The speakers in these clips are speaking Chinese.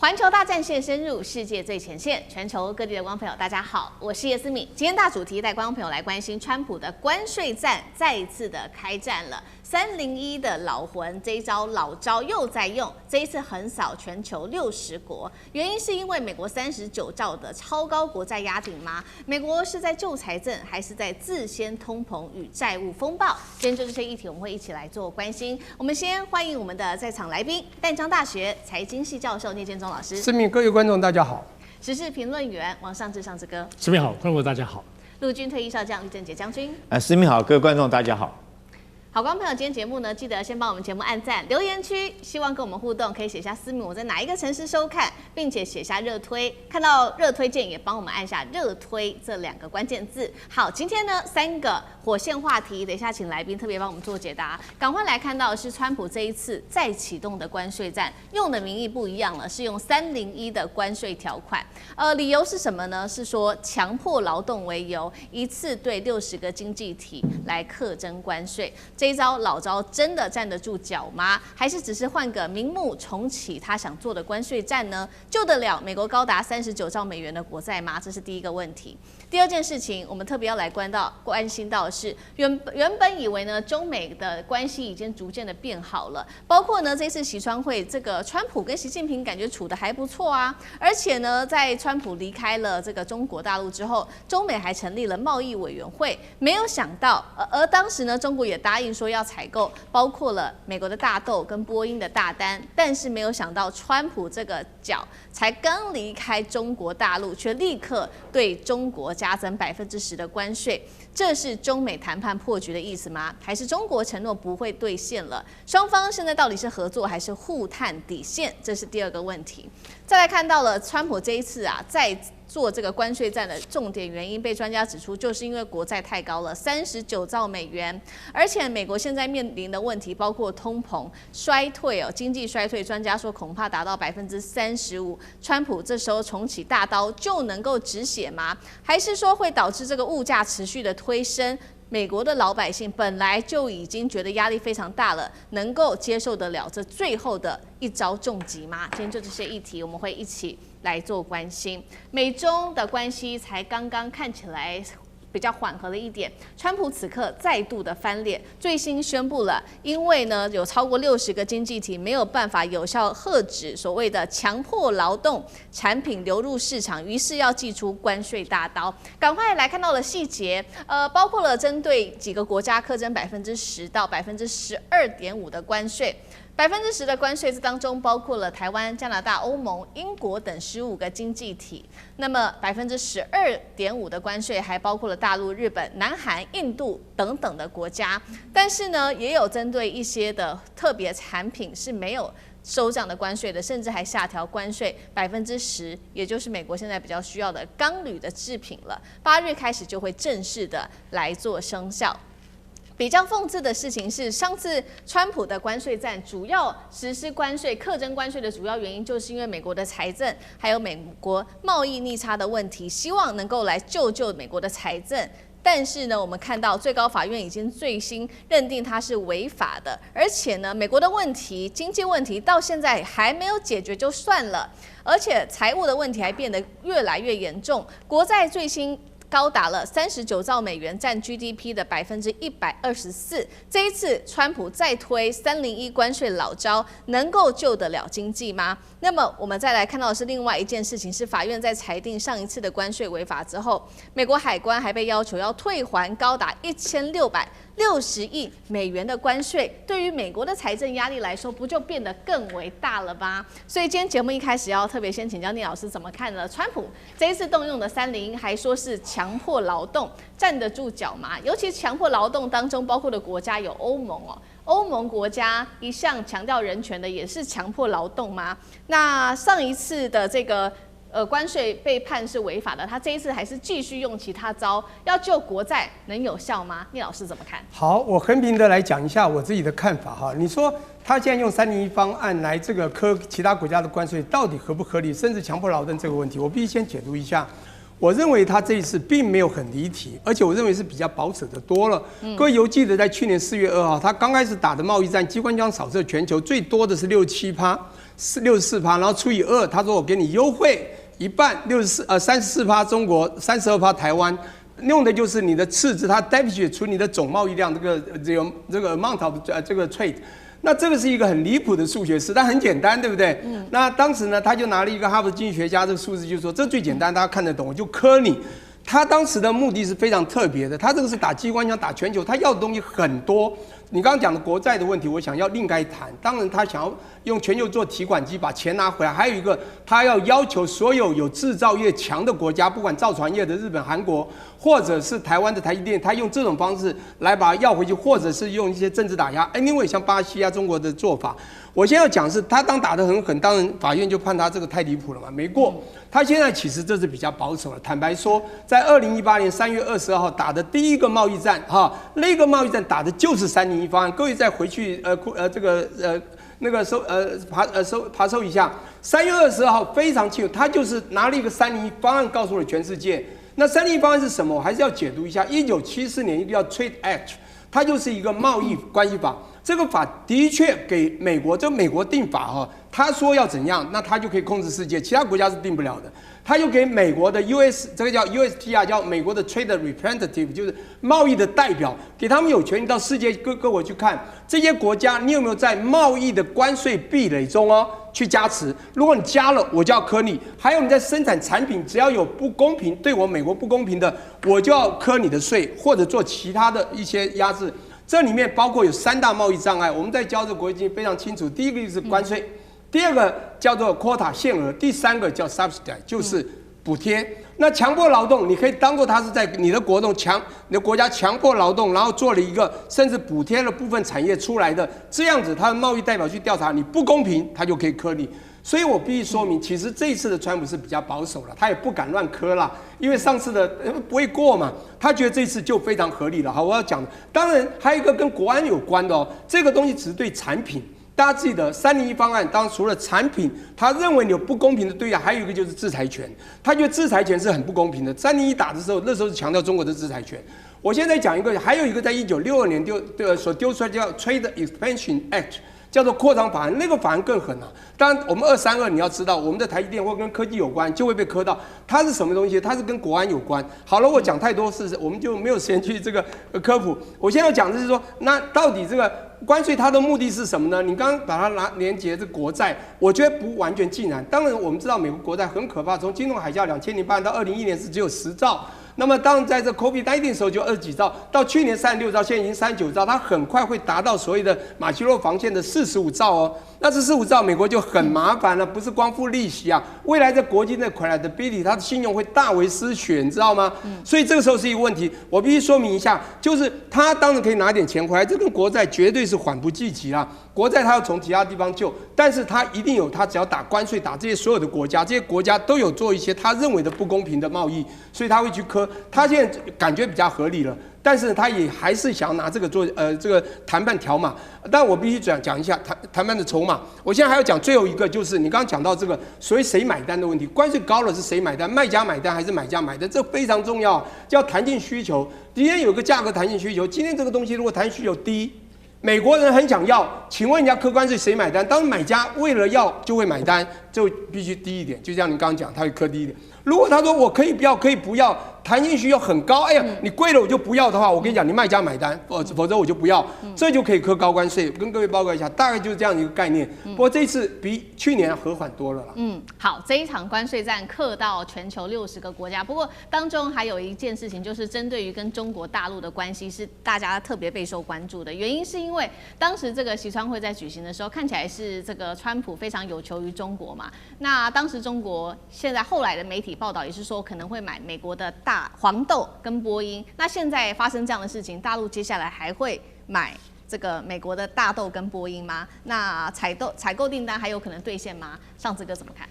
环球大战线深入世界最前线，全球各地的观众朋友，大家好，我是叶思敏。今天大主题带观众朋友来关心川普的关税战再一次的开战了。301的老魂，这一招老招又在用，这一次横扫全球60国。原因是因为美国39兆的超高国债压顶吗？美国是在救财政，还是在自掀通膨与债务风暴？今天就这些议题，我们会一起来做关心。我们先欢迎我们的在场来宾，淡江大学财经系教授聂建中老师。思敏，各位观众大家好。时事评论员王尚志上志哥。思敏好，观众大家好。陆军退役少将李正杰将军。思敏好，各位观众大家好。好，观众朋友，今天节目呢，记得先帮我们节目按赞，留言区希望跟我们互动，可以写下思敏我在哪一个城市收看，并且写下热推，看到热推键也帮我们按下热推这2个关键字。好，今天呢3个火线话题，等一下请来宾特别帮我们做解答。赶快来看到的是川普这一次再启动的关税战，用的名义不一样了，是用301的关税条款。理由是什么呢？是说强迫劳动为由，一次对60个经济体来课征关税。这一招老招真的站得住脚吗？还是只是换个名目重启他想做的关税战呢？救得了美国高达39兆美元的国债吗？这是第一个问题。第二件事情，我们特别要来关心到的是，原本以为呢中美的关系已经逐渐的变好了，包括呢这次习川会，这个川普跟习近平感觉处得还不错啊，而且呢在川普离开了这个中国大陆之后，中美还成立了贸易委员会，没有想到，而当时呢中国也答应说要采购包括了美国的大豆跟波音的大单，但是没有想到川普这个脚才刚离开中国大陆，却立刻对中国加征10%的关税。这是中美谈判破局的意思吗？还是中国承诺不会兑现了？双方现在到底是合作还是互探底线？这是第二个问题。再来看到了川普这一次啊，在做这个关税战的重点原因，被专家指出，就是因为国债太高了，39兆美元，而且美国现在面临的问题包括通膨、衰退经济衰退，专家说恐怕达到35%。川普这时候重启大刀就能够止血吗？还是说会导致这个物价持续的推升？美国的老百姓本来就已经觉得压力非常大了，能够接受得了这最后的一招重击吗？今天就这些议题，我们会一起来做关心。美中的关系才刚刚看起来比较缓和了一点，川普此刻再度的翻脸，最新宣布了，因为呢有超过60个经济体没有办法有效遏止所谓的强迫劳动产品流入市场，于是要祭出关税大刀。赶快来看到了细节，包括了针对几个国家课征10%到12.5%的关税。10%的关税，这当中包括了台湾、加拿大、欧盟、英国等15个经济体。那么12.5%的关税还包括了大陆、日本、南韩、印度等等的国家。但是呢，也有针对一些的特别产品是没有收这样的关税的，甚至还下调关税10%，也就是美国现在比较需要的钢铝的制品了。8日开始就会正式的来做生效。比较讽刺的事情是，上次川普的关税战主要实施关税、课征关税的主要原因，就是因为美国的财政还有美国贸易逆差的问题，希望能够来救美国的财政。但是呢，我们看到最高法院已经最新认定它是违法的，而且呢，美国的问题、经济问题到现在还没有解决就算了，而且财务的问题还变得越来越严重，国债最新高达了39兆美元，占 GDP 的124%。这一次，川普再推301关税老招，能够救得了经济吗？那么，我们再来看到的是另外一件事情，是法院在裁定上一次的关税违法之后，美国海关还被要求要退还高达1660亿美元的关税。对于美国的财政压力来说，不就变得更为大了吗？所以今天节目一开始要特别先请教聂老师怎么看呢？川普这一次动用的301，还说是强迫劳动，站得住脚吗？尤其强迫劳动当中包括的国家有欧盟哦，欧盟国家一向强调人权的，也是强迫劳动吗？那上一次的这个关税被判是违法的，他这一次还是继续用其他招，要救国债能有效吗？聂老师怎么看？好，我横平的来讲一下我自己的看法哈。你说他现在用301方案来这个科其他国家的关税，到底合不合理，甚至强迫劳动这个问题，我必须先解读一下。我认为他这一次并没有很离题，而且我认为是比较保守的多了。各位犹记得，在去年4月2号，他刚开始打的贸易战，机关枪扫射全球最多的是6-7%。64%，然后除以2，他说我给你优惠一半，34%中国，32%台湾。用的就是你的赤字，它 deficit 除你的总贸易量这个 amount of 这个 trade， 那这个是一个很离谱的数学式，但很简单，对不对？那当时呢，他就拿了一个哈佛经济学家这个数字，就说这最简单，大家看得懂，我就磕你。他当时的目的是非常特别的，他这个是打机关枪打全球，他要的东西很多。你刚刚讲的国债的问题，我想要另该谈。当然，他想要用全球做提款机，把钱拿回来。还有一个，他要求所有有制造业强的国家，不管造船业的日本、韩国，或者是台湾的台积电，他用这种方式来把它要回去，或者是用一些政治打压。Anyway， 像巴西啊、中国的做法，我现在要讲是他打得很狠，当然法院就判他这个太离谱了嘛，没过。他现在其实这是比较保守了。坦白说，在2018年3月22号打的第一个贸易战，那个贸易战打的就是301方案。各位再回去爬搜一下，3月22号非常清楚，他就是拿了一个301方案告诉了全世界。那301方案是什么？我还是要解读一下。1974年一个叫 Trade Act， 它就是一个贸易关系法。这个法的确给美国，这美国定法他说要怎样，那他就可以控制世界，其他国家是定不了的。他就给美国的 这个叫 USTR， 叫美国的 Trade Representative， 就是贸易的代表，给他们有权利到世界各国去看这些国家，你有没有在贸易的关税壁垒中去加持？如果你加了，我就要磕你。还有你在生产产品，只要有不公平，对我美国不公平的，我就要磕你的税，或者做其他的一些压制。这里面包括有3大贸易障碍，我们在教这个国际经济非常清楚。第一个就是关税，第二个叫做 quota 限额，第3个叫 subsidy， 就是补贴。那强迫劳动，你可以当做它是在你的国家强迫劳动，然后做了一个甚至补贴了部分产业出来的，这样子他的贸易代表去调查你不公平，他就可以磕你。所以我必须说明，其实这一次的川普是比较保守了，他也不敢乱磕啦，因为上次的不会过嘛，他觉得这次就非常合理了。好，我要讲的，当然还有一个跟国安有关的这个东西只是对产品。大家记得301方案，当然除了产品，他认为你有不公平的对待，还有一个就是制裁权，他觉得制裁权是很不公平的。301打的时候，那时候是强调中国的制裁权。我现在讲一个，还有一个在1962年所丢出来叫 Trade Expansion Act。叫做扩张法案，那个法案更狠啊！当然，我们232你要知道，我们的台积电或跟科技有关，就会被磕到。它是什么东西？它是跟国安有关。好了，我讲太多事，我们就没有时间去这个科普。我现在要讲的是说，那到底这个关税它的目的是什么呢？你刚刚把它连结这国债，我觉得不完全尽然。当然，我们知道美国国债很可怕，从金融海啸2008到2001年是只有10兆。那么，当然在这 COVID-19 的时候就20几兆，到去年36兆，现在已经39兆，它很快会达到所谓的马奇诺防线的45兆那这45兆，美国就很麻烦了，不是光付利息啊，未来在国际的 credibility， 它的信用会大为失血，你知道吗？所以这个时候是一个问题，我必须说明一下，就是他当然可以拿点钱回来，这跟国债绝对是缓不济急啦。国债它要从其他地方救，但是它一定有，它只要打关税，打这些所有的国家，这些国家都有做一些他认为的不公平的贸易，所以他会去磕。他现在感觉比较合理了，但是他也还是想要拿这个做这个谈判条码。但我必须讲一下谈判的筹码。我现在还要讲最后一个，就是你刚刚讲到这个所谓谁买单的问题，关税高了是谁买单？卖家买单还是买家买单？这非常重要，叫弹性需求。今天有个价格弹性需求，今天这个东西如果弹性需求低，美国人很想要，请问人家客关税谁买单？当买家为了要就会买单，就必须低一点。就像你刚刚讲，他会磕低一点。如果他说我可以不要，可以不要，弹性需求很高，哎呀，你贵了我就不要的话，我跟你讲，你卖家买单，否则我就不要，这就可以课高关税。跟各位报告一下，大概就是这样一个概念。不过这一次比去年和缓多了啦。好，这一场关税战课到全球60个国家，不过当中还有一件事情，就是针对于跟中国大陆的关系是大家特别备受关注的。原因是因为当时这个习川会在举行的时候，看起来是这个川普非常有求于中国嘛。那当时中国现在后来的媒体报道也是说可能会买美国的大黄豆跟波音。那现在发生这样的事情，大陆接下来还会买这个美国的大豆跟波音吗？那采购订单还有可能兑现吗？上次哥怎么看？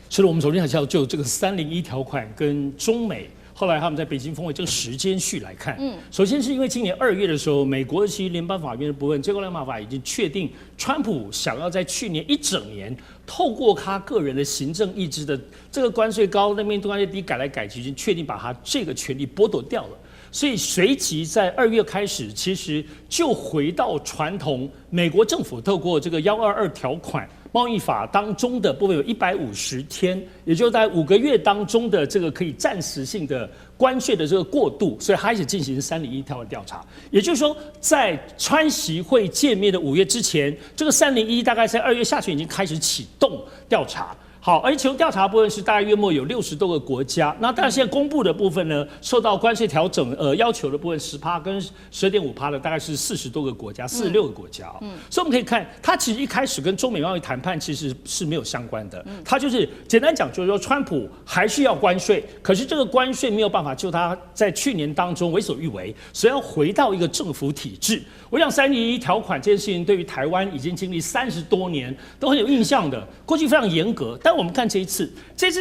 是的，我们首先还是要就这个301条款跟中美后来他们在北京峰会这个时间序来看。首先是因为今年2月的时候，美国其实联邦法院的部分，最高联邦法已经确定，川普想要在去年1整年，透过他个人的行政意志的这个关税高，那边关税低改来改去，已经确定把他这个权利剥夺掉了。所以随即在2月开始，其实就回到传统美国政府透过这个122条款，贸易法当中的部分有150天，也就是在5个月当中的这个可以暂时性的关税的这个过渡，所以开始进行301条的调查。也就是说，在川习会见面的5月之前，这个301大概在2月下旬已经开始启动调查。好，而且其中调查部分是大概约莫有60多个国家。那当然现在公布的部分呢，受到关税调整要求的部分10%跟12.5%的大概是40多个国家，46个国家。所以我们可以看，它其实一开始跟中美贸易谈判其实是没有相关的。它就是简单讲，就是说川普还是要关税，可是这个关税没有办法就他在去年当中为所欲为，所以要回到一个政府体制。我想301条款这件事情对于台湾已经经历30多年都很有印象的，过去非常严格。但我们看这一次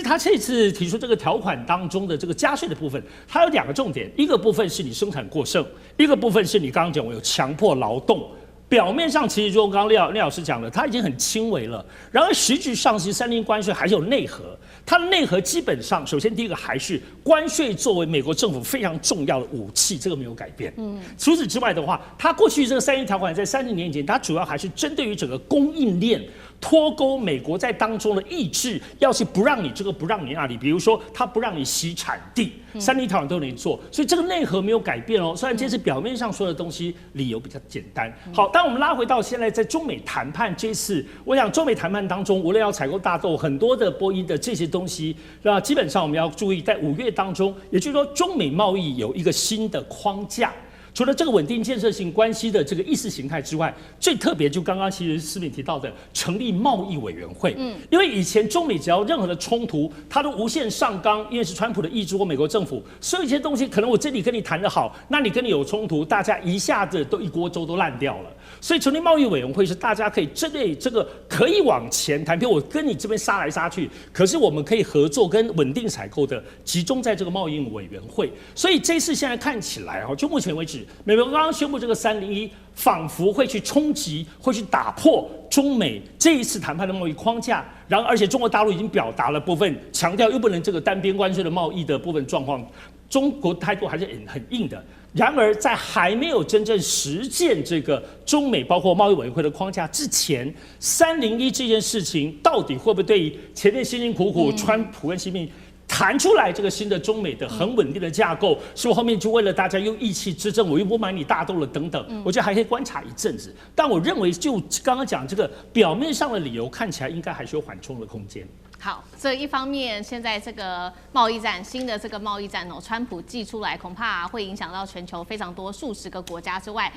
他这次提出这个条款当中的这个加税的部分，它有2个重点，一个部分是你生产过剩，一个部分是你刚刚讲我有强迫劳动。表面上其实就刚刚廖老师讲的，它已经很轻微了。然而实质上，其实301关税还是有内核。它的内核基本上，首先第一个还是关税作为美国政府非常重要的武器，这个没有改变。除此之外的话，它过去这个301条款在30年以前，它主要还是针对于整个供应链。脱钩美国在当中的意志，要是不让你这个不让你那里，比如说他不让你洗产地，301条款都能做，所以这个内核没有改变哦。虽然这次表面上说的东西理由比较简单。好，当我们拉回到现在在中美谈判这次，我想中美谈判当中，无论要采购大豆很多的波音的这些东西，那基本上我们要注意，在5月当中，也就是说中美贸易有一个新的框架。除了这个稳定建设性关系的这个意识形态之外，最特别就刚刚其实思敏提到的成立贸易委员会。因为以前中美只要任何的冲突，它都无限上纲，因为是川普的意志或美国政府，所以一些东西可能我这里跟你谈得好，那你跟你有冲突，大家一下子都一锅粥都烂掉了。所以成立贸易委员会是大家可以针对这个可以往前谈，比如我跟你这边杀来杀去，可是我们可以合作跟稳定采购的集中在这个贸易委员会。所以这次现在看起来就目前为止，美国刚刚宣布这个301，仿佛会去冲击，会去打破中美这一次谈判的贸易框架。然后，而且中国大陆已经表达了部分强调，又不能这个单边关税的贸易的部分状况，中国态度还是很硬的。然而，在还没有真正实践这个中美包括贸易委员会的框架之前，301这件事情到底会不会对于前面辛辛苦苦川普跟习近平谈出来这个新的中美的很稳定的架构，是不是后面就为了大家用意气之争，我又不买你大豆了等等？我觉得还可以观察一阵子。但我认为，就刚刚讲这个表面上的理由，看起来应该还是有缓冲的空间。好，这一方面，现在这个贸易战，新的这个贸易战川普祭出来，恐怕会影响到全球非常多数十个国家之外，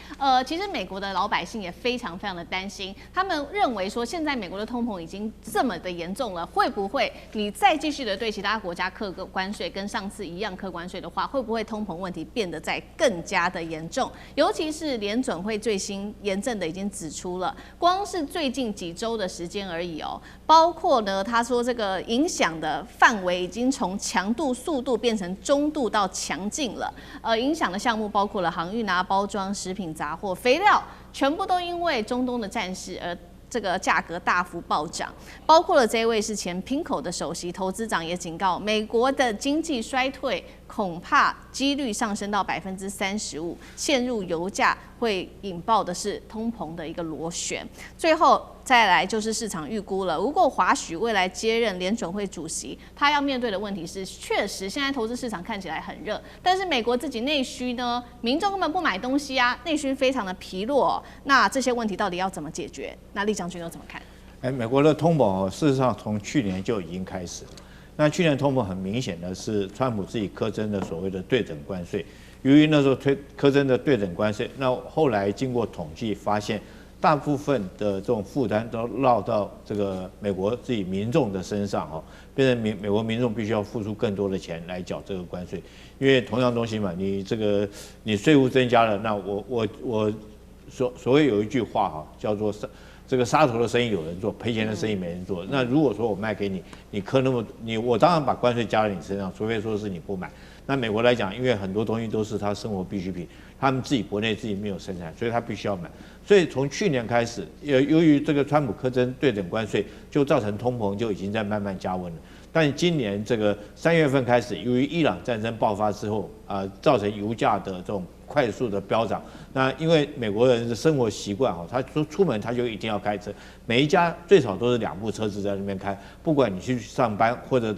其实美国的老百姓也非常的担心，他们认为说，现在美国的通膨已经这么的严重了，会不会你再继续的对其他国家课关税，跟上次一样课关税的话，会不会通膨问题变得再更加的严重？尤其是联准会最新严正的已经指出了，光是最近几周的时间而已包括呢，他说这个影响的范围已经从强度、速度变成中度到强劲了。影响的项目包括了航运啊、包装、食品、杂货、肥料，全部都因为中东的战事而这个价格大幅暴涨。包括了这位是前Pinko的首席投资长也警告，美国的经济衰退恐怕几率上升到35%，陷入油价会引爆的是通膨的一个螺旋。最后再来就是市场预估了，如果华许未来接任联准会主席，他要面对的问题是，确实现在投资市场看起来很热，但是美国自己内需呢，民众根本不买东西啊，内需非常的疲弱那这些问题到底要怎么解决？那厉将军又怎么看？美国的通膨事实上从去年就已经开始了。那去年通膨很明显的是川普自己苛征的所谓的对等关税，由于那时候苛征的对等关税，那后来经过统计发现，大部分的这种负担都落到这个美国自己民众的身上变成美国民众必须要付出更多的钱来缴这个关税，因为同样东西嘛，你税务增加了，那我所谓有一句话叫做这个杀头的生意有人做，赔钱的生意没人做。那如果说我卖给你，我当然把关税加在你身上，除非说是你不买。那美国来讲，因为很多东西都是他生活必需品，他们自己国内自己没有生产，所以他必须要买。所以从去年开始，由于这个川普苛征对等关税，就造成通膨就已经在慢慢加温了。但今年这个3月份开始，由于伊朗战争爆发之后，造成油价的这种快速的飙涨。那因为美国人的生活习惯哈，他说出门他就一定要开车，每一家最少都是2部车子在那边开，不管你去上班或者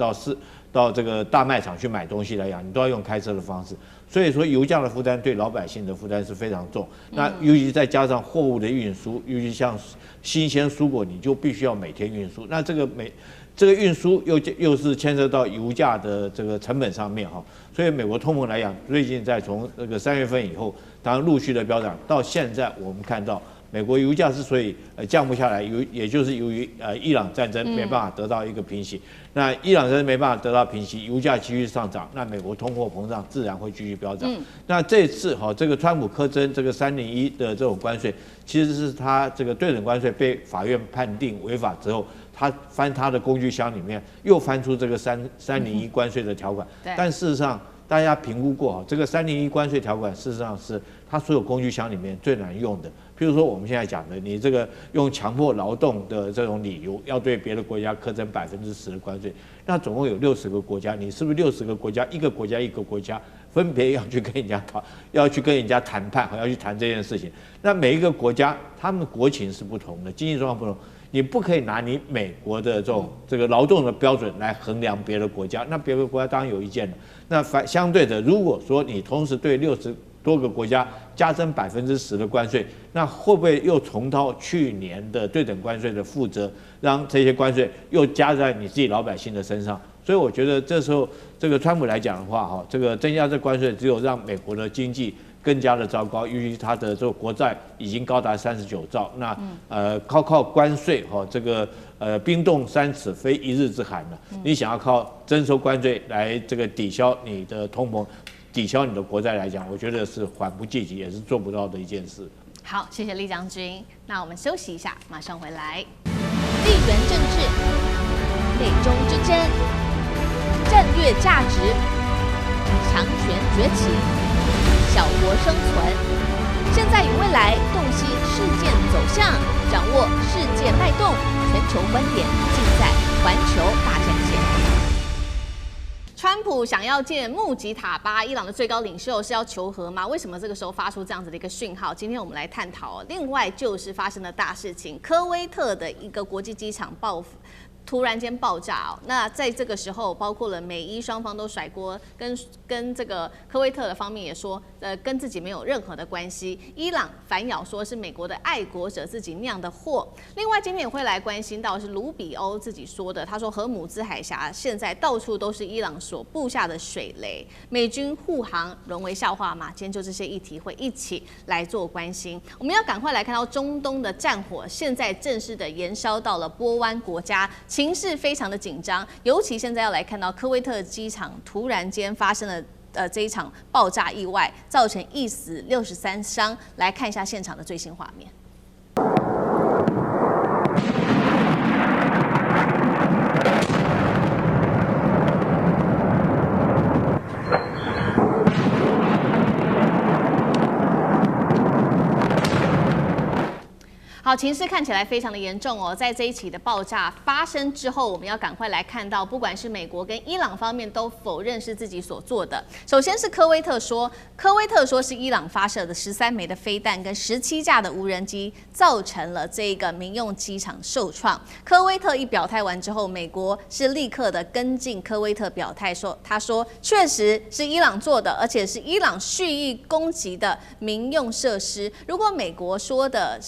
到这个大卖场去买东西来讲，你都要用开车的方式。所以说油价的负担对老百姓的负担是非常重。那尤其再加上货物的运输，尤其像新鲜蔬果，你就必须要每天运输。那这个运输又是牵涉到油价的这个成本上面哈。所以美国通膨来讲，最近在从那个3月份以后，当然陆续的飙涨，到现在我们看到美国油价之所以降不下来，也就是由于伊朗战争没办法得到一个平息。那伊朗战争没办法得到平息，油价继续上涨，那美国通货膨胀自然会继续飙涨。那这次这个川普苛征这个301的这种关税，其实是他这个对等关税被法院判定违法之后，他翻他的工具箱里面又翻出这个301关税的条款。但事实上，大家评估过这个301关税条款，事实上是它所有工具箱里面最难用的。譬如说我们现在讲的，你这个用强迫劳动的这种理由，要对别的国家苛征10%的关税，那总共有60个国家，你是不是60个国家，一个国家分别要去跟人家谈判，要去谈这件事情？那每一个国家，他们的国情是不同的，经济状况不同。你不可以拿你美国的这个劳动的标准来衡量别的国家，那别的国家当然有意见了。那相对的，如果说你同时对60多个国家加征10%的关税，那会不会又重蹈去年的对等关税的覆辙，让这些关税又加在你自己老百姓的身上？所以我觉得这时候这个川普来讲的话，这个增加这关税，只有让美国的经济更加的糟糕，由于它的这个国债已经高达39兆，那靠关税这个冰冻3尺非一日之寒了。你想要靠征收关税来这个抵消你的通膨，抵消你的国债来讲，我觉得是缓不济急，也是做不到的一件事。好，谢谢厉将军。那我们休息一下，马上回来。地缘政治、美中之争、战略价值、强权崛起、小国生存，现在与未来洞悉事件走向，掌握世界脉动，全球观点尽在环球大战线。川普想要见穆吉塔巴，伊朗的最高领袖，是要求和吗？为什么这个时候发出这样子的一个讯号？今天我们来探讨。另外就是发生了大事情，科威特的一个国际机场突然间爆炸那在这个时候，包括了美伊双方都甩锅，跟这个科威特的方面也说，跟自己没有任何的关系。伊朗反咬说是美国的爱国者自己酿的祸。另外，今天也会来关心到是卢比欧自己说的，他说荷姆兹海峡现在到处都是伊朗所布下的水雷，美军护航沦为笑话吗？今天就这些议题会一起来做关心。我们要赶快来看到中东的战火，现在正式的延烧到了波湾国家。情势非常的紧张，尤其现在要来看到科威特机场突然间发生了这一场爆炸意外，造成1死63伤。来看一下现场的最新画面。好，情势看起来非常的严重哦。在这一起的爆炸发生之后，我们要赶快来看到，不管是美国跟伊朗方面都否认是自己所做的。首先是科威特说是伊朗发射的13枚的飞弹跟17架的无人机造成了这个民用机场受创。科威特一表态完之后，美国是立刻的跟进科威特表态说，他说确实是伊朗做的，而且是伊朗蓄意攻击的民用设施。如果美国说的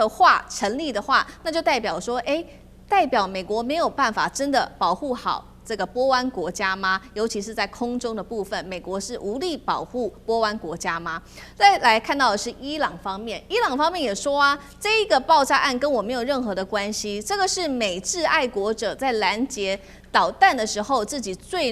话成立的话，那就代表说，代表美国没有办法真的保护好这个波湾国家吗？尤其是在空中的部分，美国是无力保护波湾国家吗？再来看到的是伊朗方面，伊朗方面也说啊，这一个爆炸案跟我没有任何的关系，这个是美制爱国者在拦截导弹的时候自己坠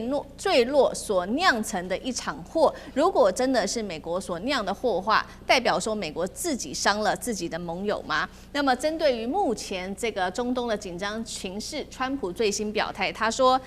落所酿成的一场祸。如果真的是美国所酿的祸的话，代表说美国自己伤了自己的盟友吗？那么针对于目前这个中东的紧张情势，川普最新表态，他说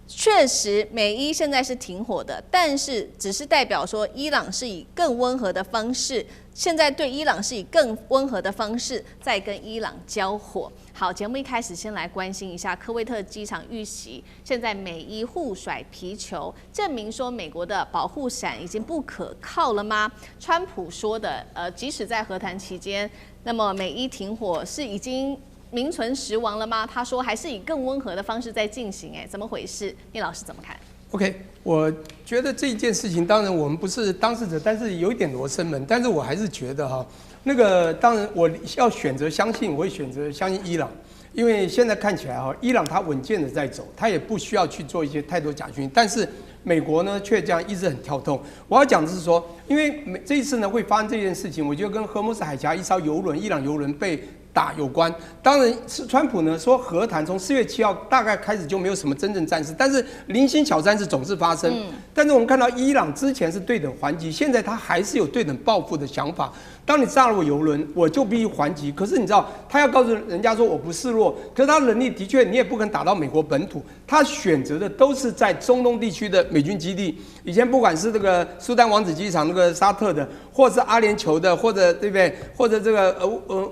确实，美伊现在是停火的，但是只是代表说伊朗是以更温和的方式，现在对伊朗是以更温和的方式在跟伊朗交火。好，节目一开始先来关心一下科威特机场遇袭，现在美伊互甩皮球，证明说美国的保护伞已经不可靠了吗？川普说的，即使在和谈期间，那么美伊停火是已经名存实亡了吗？他说还是以更温和的方式在进行，怎么回事？聂老师怎么看 ？OK， 我觉得这一件事情，当然我们不是当事者，但是有一点罗生门，但是我还是觉得哈，那个当然我要选择相信，我会选择相信伊朗，因为现在看起来哈，伊朗它稳健的在走，它也不需要去做一些太多假讯，但是美国呢却这样一直很跳动。我要讲的是说，因为这一次呢会发生这件事情，我觉得跟荷姆斯海峡一艘油轮，伊朗油轮被打有关。当然是川普呢说和谈从4月7号大概开始就没有什么真正战事，但是零星小战事总是发生。但是我们看到伊朗之前是对等还击，现在他还是有对等报复的想法。当你炸了我油轮，我就必须还击。可是你知道，他要告诉人家说我不示弱，可是他能力的确你也不可能打到美国本土，他选择的都是在中东地区的美军基地。以前不管是这个苏丹王子机场那个沙特的，或是阿联酋的，或者对不对？或者这个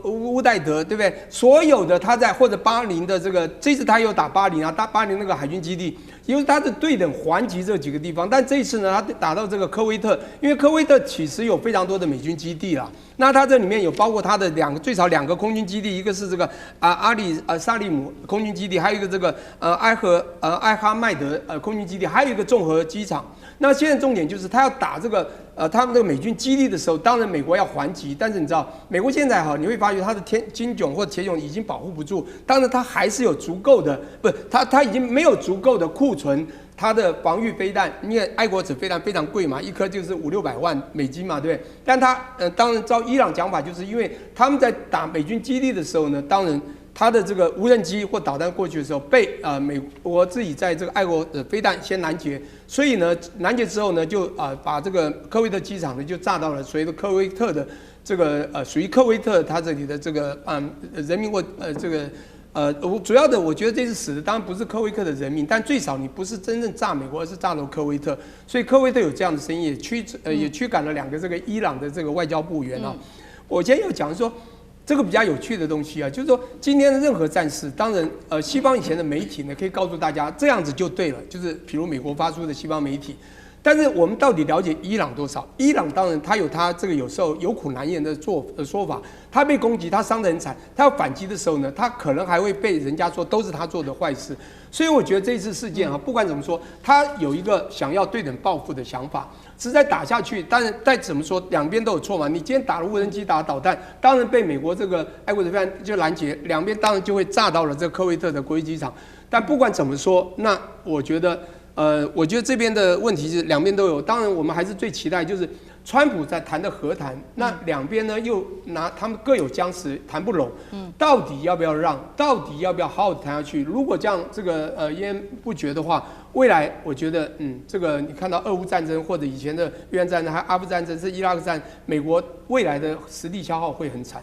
乌代德，对不对？所有的他在或者巴林的这次他又打巴林啊，打巴林那个海军基地，因为他是对等还击这几个地方。但这一次呢，他打到这个科威特，因为科威特其实有非常多的美军基地啦。那它这里面有包括它的最少2个空军基地，一个是这个萨利姆空军基地，还有一个这个艾哈迈德空军基地，还有一个综合机场。那现在重点就是他要打这个他们这个美军基地的时候，当然美国要还击，但是你知道美国现在你会发觉它的金冢或铁冢已经保护不住，当然它还是有足够的，它已经没有足够的库存。它的防御飞弹，因为爱国者飞弹非常贵嘛，一颗就是500-600万美金嘛，对不对？但它当然照伊朗讲法，就是因为他们在打美军基地的时候呢，当然它的这个无人机或导弹过去的时候，被美国自己在这个爱国者飞弹先拦截，所以呢拦截之后呢，就把这个科威特机场呢就炸到了所谓的科威特的这个属于科威特它这里的这个人民或这个。主要的，我觉得这次死的当然不是科威特的人民，但最少你不是真正炸美国，而是炸到科威特，所以科威特有这样的声音，也驱赶了2个这个伊朗的这个外交部员啊。我今天要讲说这个比较有趣的东西啊，就是说今天的任何战事，当然西方以前的媒体呢可以告诉大家这样子就对了，就是比如美国发出的西方媒体。但是我们到底了解伊朗多少？伊朗当然他有他这个有时候有苦难言的说法，他被攻击，他伤得很惨，他要反击的时候呢，他可能还会被人家说都是他做的坏事。所以我觉得这次事件不管怎么说，他有一个想要对等报复的想法，实在打下去。当然再怎么说，两边都有错嘛。你今天打了无人机，打了导弹，当然被美国这个爱国者飞弹就拦截，两边当然就会炸到了这个科威特的国际机场。但不管怎么说，那我觉得这边的问题是两边都有。当然，我们还是最期待就是川普在谈的和谈，那两边呢又他们各有僵持，谈不拢，到底要不要让？到底要不要好好谈下去？如果这样这个焉不决的话，未来我觉得这个你看到俄乌战争或者以前的越南战争，还有阿富汗战争、是伊拉克战，美国未来的实力消耗会很惨。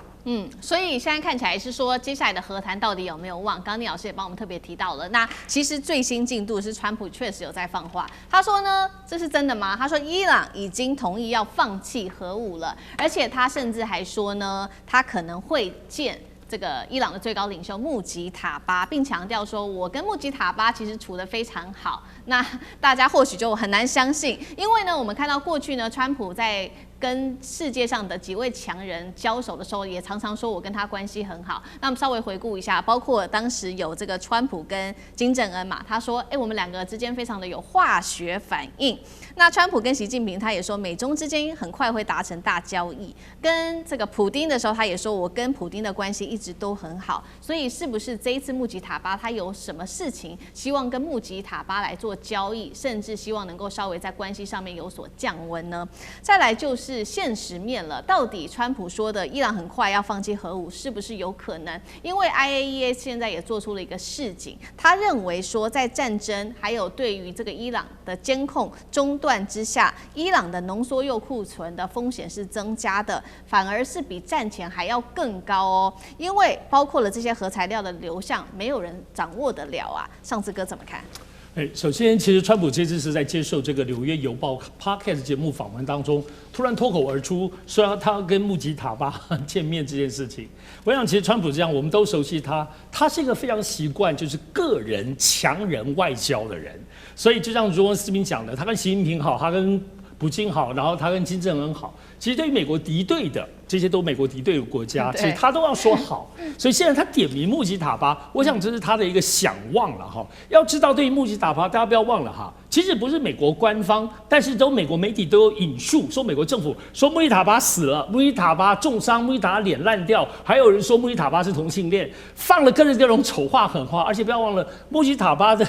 所以现在看起来是说，接下来的和谈到底有没有望？刚刚聂老师也帮我们特别提到了。那其实最新进度是，川普确实有在放话，他说呢，这是真的吗？他说伊朗已经同意要放弃核武了，而且他甚至还说呢，他可能会见这个伊朗的最高领袖穆吉塔巴，并强调说，我跟穆吉塔巴其实处得非常好。那大家或许就很难相信，因为呢，我们看到过去呢，川普在跟世界上的几位强人交手的时候，也常常说我跟他关系很好。那我们稍微回顾一下，包括当时有这个川普跟金正恩嘛，他说，我们两个之间非常的有化学反应。那川普跟习近平他也说，美中之间很快会达成大交易。跟这个普丁的时候，他也说我跟普丁的关系一直都很好。所以是不是这一次穆吉塔巴他有什么事情，希望跟穆吉塔巴来做交易，甚至希望能够稍微在关系上面有所降温呢？再来就是现实面了，到底川普说的伊朗很快要放弃核武是不是有可能？因为 IAEA 现在也做出了一个示警，他认为说在战争还有对于这个伊朗的监控中断之下，伊朗的浓缩铀库存的风险是增加的，反而是比战前还要更高哦。因为包括了这些核材料的流向，没有人掌握得了啊。上次哥怎么看？首先，其实川普这次是在接受这个《纽约邮报》Podcast 节目访问当中，突然脱口而出说他要跟穆吉塔巴见面这件事情。我想，其实川普这样，我们都熟悉他，他是一个非常习惯就是个人强人外交的人。所以就像如文思明讲的，他跟习近平好，他跟普京好，然后他跟金正恩好。其实对于美国敌对的这些都美国敌对的国家，其实他都要说好。所以现在他点名穆吉塔巴，我想这是他的一个想望了哈。要知道，对于穆吉塔巴，大家不要忘了哈，其实不是美国官方，但是都美国媒体都有引述说美国政府说穆吉塔巴死了，穆吉塔巴重伤，穆吉塔巴脸烂掉，还有人说穆吉塔巴是同性恋，放了各种丑话狠话。而且不要忘了，穆吉塔巴的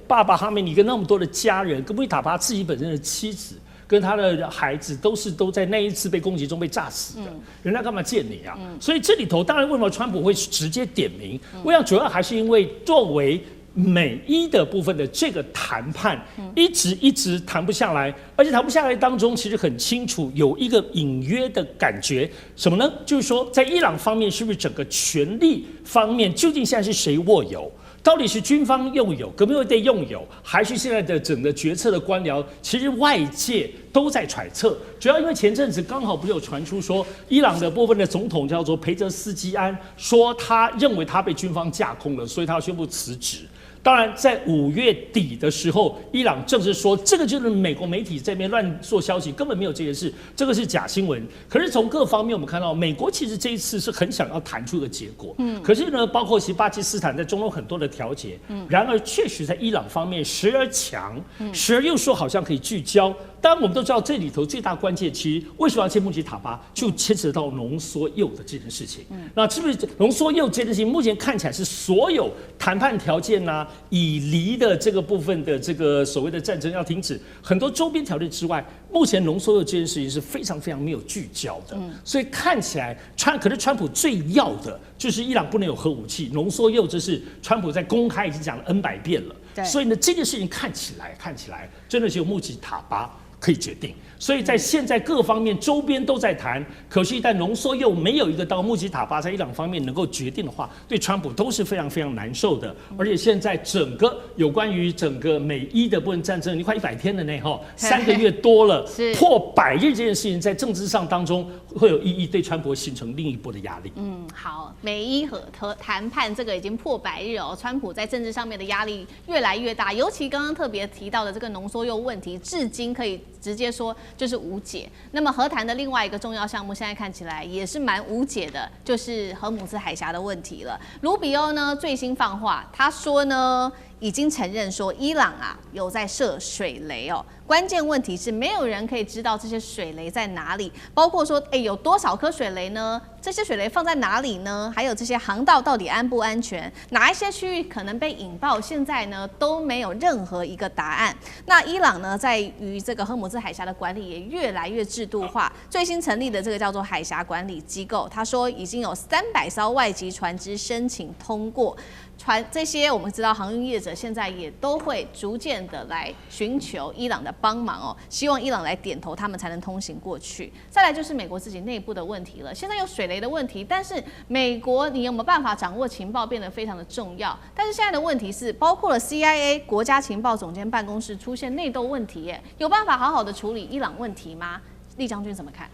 爸爸哈梅尼跟那么多的家人，跟穆吉塔巴自己本身的妻子。跟他的孩子都在那一次被攻击中被炸死的，人家干嘛见你啊？所以这里头当然为什么川普会直接点名？我想主要还是因为作为美伊的部分的这个谈判，一直谈不下来，而且谈不下来当中，其实很清楚有一个隐约的感觉，什么呢？就是说在伊朗方面，是不是整个权力方面究竟现在是谁握有？到底是军方拥有、革命卫队拥有，还是现在的整个决策的官僚？其实外界都在揣测。主要因为前阵子刚好不是有传出说，伊朗的部分的总统叫做裴泽斯基安，说他认为他被军方架空了，所以他要宣布辞职。当然，在5月底的时候，伊朗正式说这个就是美国媒体这边乱做消息，根本没有这件事，这个是假新闻。可是从各方面我们看到，美国其实这一次是很想要谈出一个结果。可是呢，包括其实巴基斯坦在中东很多的调解，然而确实在伊朗方面时而强，时而又说好像可以聚焦。当然，我们都知道这里头最大关键，其实为什么要见穆吉塔巴，就牵扯到浓缩铀的这件事情。那是不是浓缩铀这件事情，目前看起来是所有谈判条件啊，以离的这个部分的这个所谓的战争要停止，很多周边条件之外，目前浓缩铀这件事情是非常没有聚焦的。所以看起来可是川普最要的就是伊朗不能有核武器，浓缩铀这是川普在公开已经讲了 N 百遍了。所以呢，这件事情看起来真的是由穆吉塔巴可以决定。所以在现在各方面周边都在谈，可是一旦浓缩铀没有一个到穆吉塔巴在伊朗方面能够决定的话，对川普都是非常难受的。而且现在整个有关于整个美伊的部分战争，你快100天了呢，3个月多了，破100日这件事情在政治上当中会有意义，对川普形成另一波的压力。好，美伊和谈判这个已经破100日哦，川普在政治上面的压力越来越大，尤其刚刚特别提到的这个浓缩铀问题，至今可以直接说就是无解。那么和谈的另外一个重要项目，现在看起来也是蛮无解的，就是荷姆斯海峡的问题了。卢比欧呢最新放话，他说呢已经承认说伊朗啊有在射水雷哦。关键问题是没有人可以知道这些水雷在哪里，包括说有多少颗水雷呢？这些水雷放在哪里呢？还有这些航道到底安不安全？哪一些区域可能被引爆？现在呢都没有任何一个答案。那伊朗呢在于这个荷姆斯海峡的管理也越来越制度化，最新成立的这个叫做海峡管理机构，他说已经有300艘外籍船只申请通过。这些我们知道航运业者现在也都会逐渐的来寻求伊朗的帮忙哦，希望伊朗来点头，他们才能通行过去。再来就是美国自己内部的问题了，现在有水雷的问题，但是美国你有没有办法掌握情报变得非常的重要。但是现在的问题是，包括了 CIA 国家情报总监办公室出现内斗问题耶，有办法好好的处理伊朗问题吗？厉将军怎么看？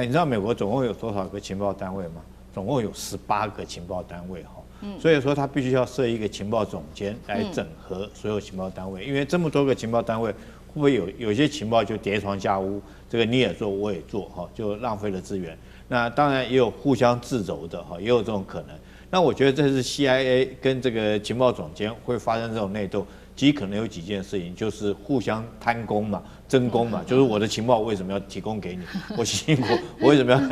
你知道美国总共有多少个情报单位吗？总共有18个情报单位哈。所以说，他必须要设一个情报总监来整合所有情报单位，因为这么多个情报单位，会不会有些情报就叠床架屋，这个你也做我也做哈，就浪费了资源。那当然也有互相自诩的哈，也有这种可能。那我觉得这是 CIA 跟这个情报总监会发生这种内斗，其实可能有几件事情，就是互相贪功嘛。争功嘛，就是我的情报为什么要提供给你？我辛苦，我为什么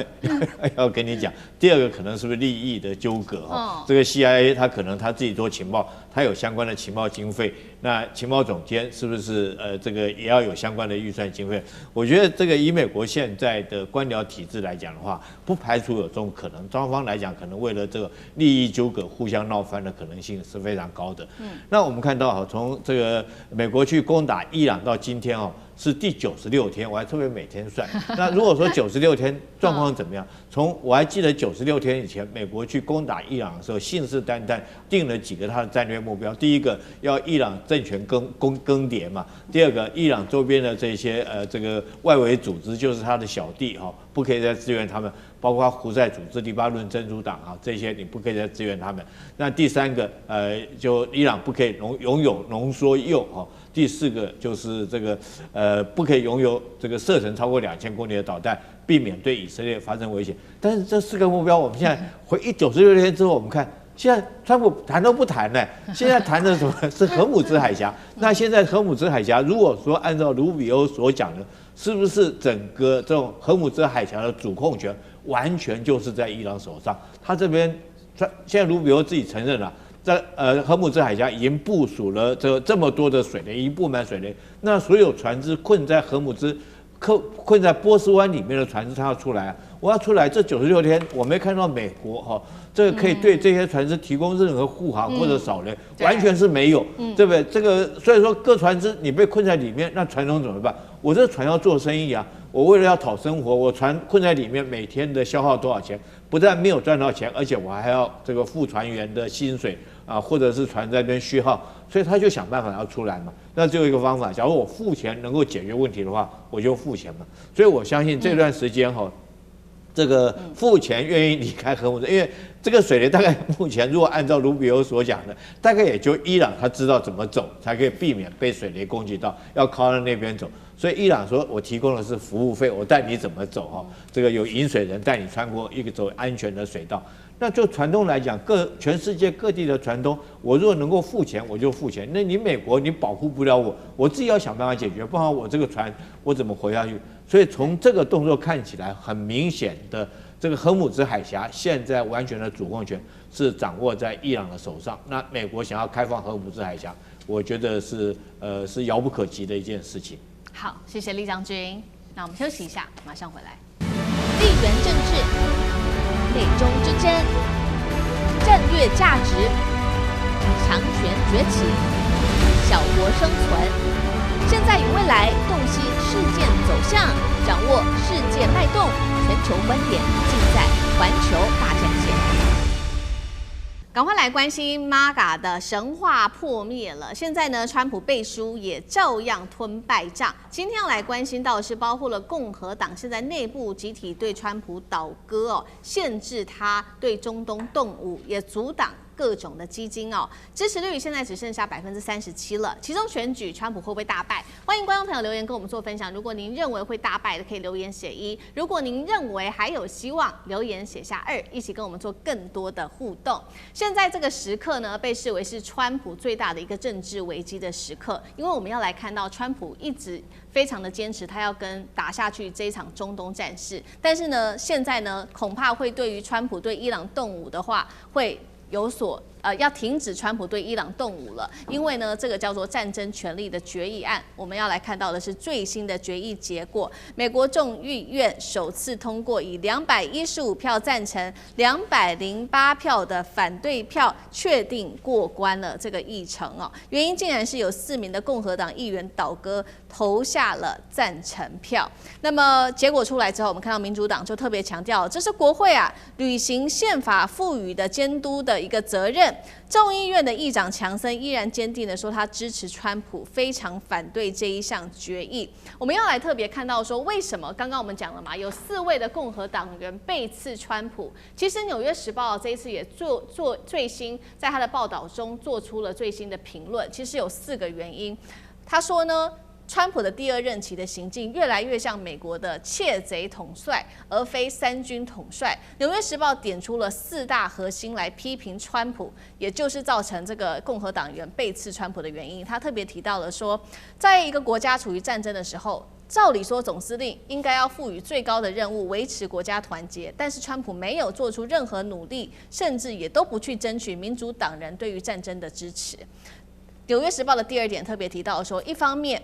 要跟你讲？第二个可能是不是利益的纠葛哈？这个 CIA 他可能他自己做情报，他有相关的情报经费，那情报总监是不是这个也要有相关的预算经费？我觉得这个以美国现在的官僚体制来讲的话，不排除有这种可能。双方来讲，可能为了这个利益纠葛互相闹翻的可能性是非常高的。那我们看到哈，从这个美国去攻打伊朗到今天哦。是第96天，我还特别每天算。那如果说96天状况怎么样？我还记得96天以前，美国去攻打伊朗的时候，信誓旦旦定了几个他的战略目标。第一个要伊朗政权更迭嘛，第二个伊朗周边的这些这个外围组织就是他的小弟哈，不可以再支援他们，包括胡塞组织、黎巴嫩真主党啊这些你不可以再支援他们。那第三个就伊朗不可以拥有浓缩铀哈。第四个就是这个不可以拥有这个射程超过2000公里的导弹，避免对以色列发生危险。但是这4个目标，我们现在回96天之后，我们看现在川普谈都不谈了，现在谈的什么是荷姆兹海峡？那现在荷姆兹海峡，如果说按照卢比欧所讲的，是不是整个这种荷姆兹海峡的主控权完全就是在伊朗手上？他这边现在卢比欧自己承认了。在荷姆兹海峡已经部署了这么多的水雷，已经布满水雷。那所有船只困在荷姆兹、困在波斯湾里面的船只，它要出来啊！我要出来，这96天我没看到美国哈，这个可以对这些船只提供任何护航或者扫雷，完全是没有，对不对？这个所以说各船只你被困在里面，那船东怎么办？我这船要做生意啊，我为了要讨生活，我船困在里面，每天的消耗多少钱？不但没有赚到钱，而且我还要这个付船员的薪水啊，或者是船在那边虚耗，所以他就想办法要出来嘛。那只有一个方法，假如我付钱能够解决问题的话，我就付钱嘛。所以我相信这段时间哈，这个付钱愿意离开荷姆兹，因为这个水雷大概目前如果按照卢比欧所讲的，大概也就伊朗他知道怎么走，才可以避免被水雷攻击到，要靠到那边走。所以伊朗说，我提供的是服务费，我带你怎么走哈，这个有引水人带你穿过一个走安全的水道。那就船东来讲，全世界各地的船东，我如果能够付钱，我就付钱。那你美国你保护不了我，我自己要想办法解决，不然我这个船我怎么活下去？所以从这个动作看起来，很明显的，这个荷姆兹海峡现在完全的主控权是掌握在伊朗的手上。那美国想要开放荷姆兹海峡，我觉得是遥不可及的一件事情。好，谢谢厉将军。那我们休息一下，马上回来。地缘政治、美中之争、战略价值、强权崛起、小国生存，现在与未来洞悉事件走向，掌握世界脉动，全球观点尽在环球大战线。赶快来关心 MAGA 的神话破灭了。现在呢，川普背书也照样吞败仗。今天要来关心到的是，包括了共和党现在内部集体对川普倒戈哦，限制他对中东动武，也阻挡各种的基金哦，支持率现在只剩下37%了。其中选举川普会不会大败？欢迎观众朋友留言跟我们做分享。如果您认为会大败的，可以留言写1；如果您认为还有希望，留言写下2，一起跟我们做更多的互动。现在这个时刻呢，被视为是川普最大的一个政治危机的时刻，因为我们要来看到川普一直非常的坚持，他要打下去这一场中东战事。但是呢，现在呢，恐怕会对于川普对伊朗动武的话，会有所要停止川普对伊朗动武了，因为呢，这个叫做战争权利的决议案，我们要来看到的是最新的决议结果。美国众议院首次通过，以215票赞成、208票的反对票，确定过关了这个议程哦。原因竟然是有4名的共和党议员倒戈，投下了赞成票。那么结果出来之后，我们看到民主党就特别强调，这是国会啊履行宪法赋予的监督的一个责任。众议院的议长强森依然坚定的说，他支持川普，非常反对这一项决议。我们要来特别看到说，为什么刚刚我们讲了嘛，有4位的共和党员背刺川普。其实《纽约时报》这一次也做最新，在他的报道中做出了最新的评论。其实有4个原因，他说呢，川普的第2任期的行径越来越像美国的窃贼统帅，而非3军统帅。纽约时报点出了4大核心来批评川普，也就是造成这个共和党员背刺川普的原因。他特别提到了说，在一个国家处于战争的时候，照理说总司令应该要赋予最高的任务，维持国家团结，但是川普没有做出任何努力，甚至也都不去争取民主党人对于战争的支持。纽约时报的第2点特别提到说，一方面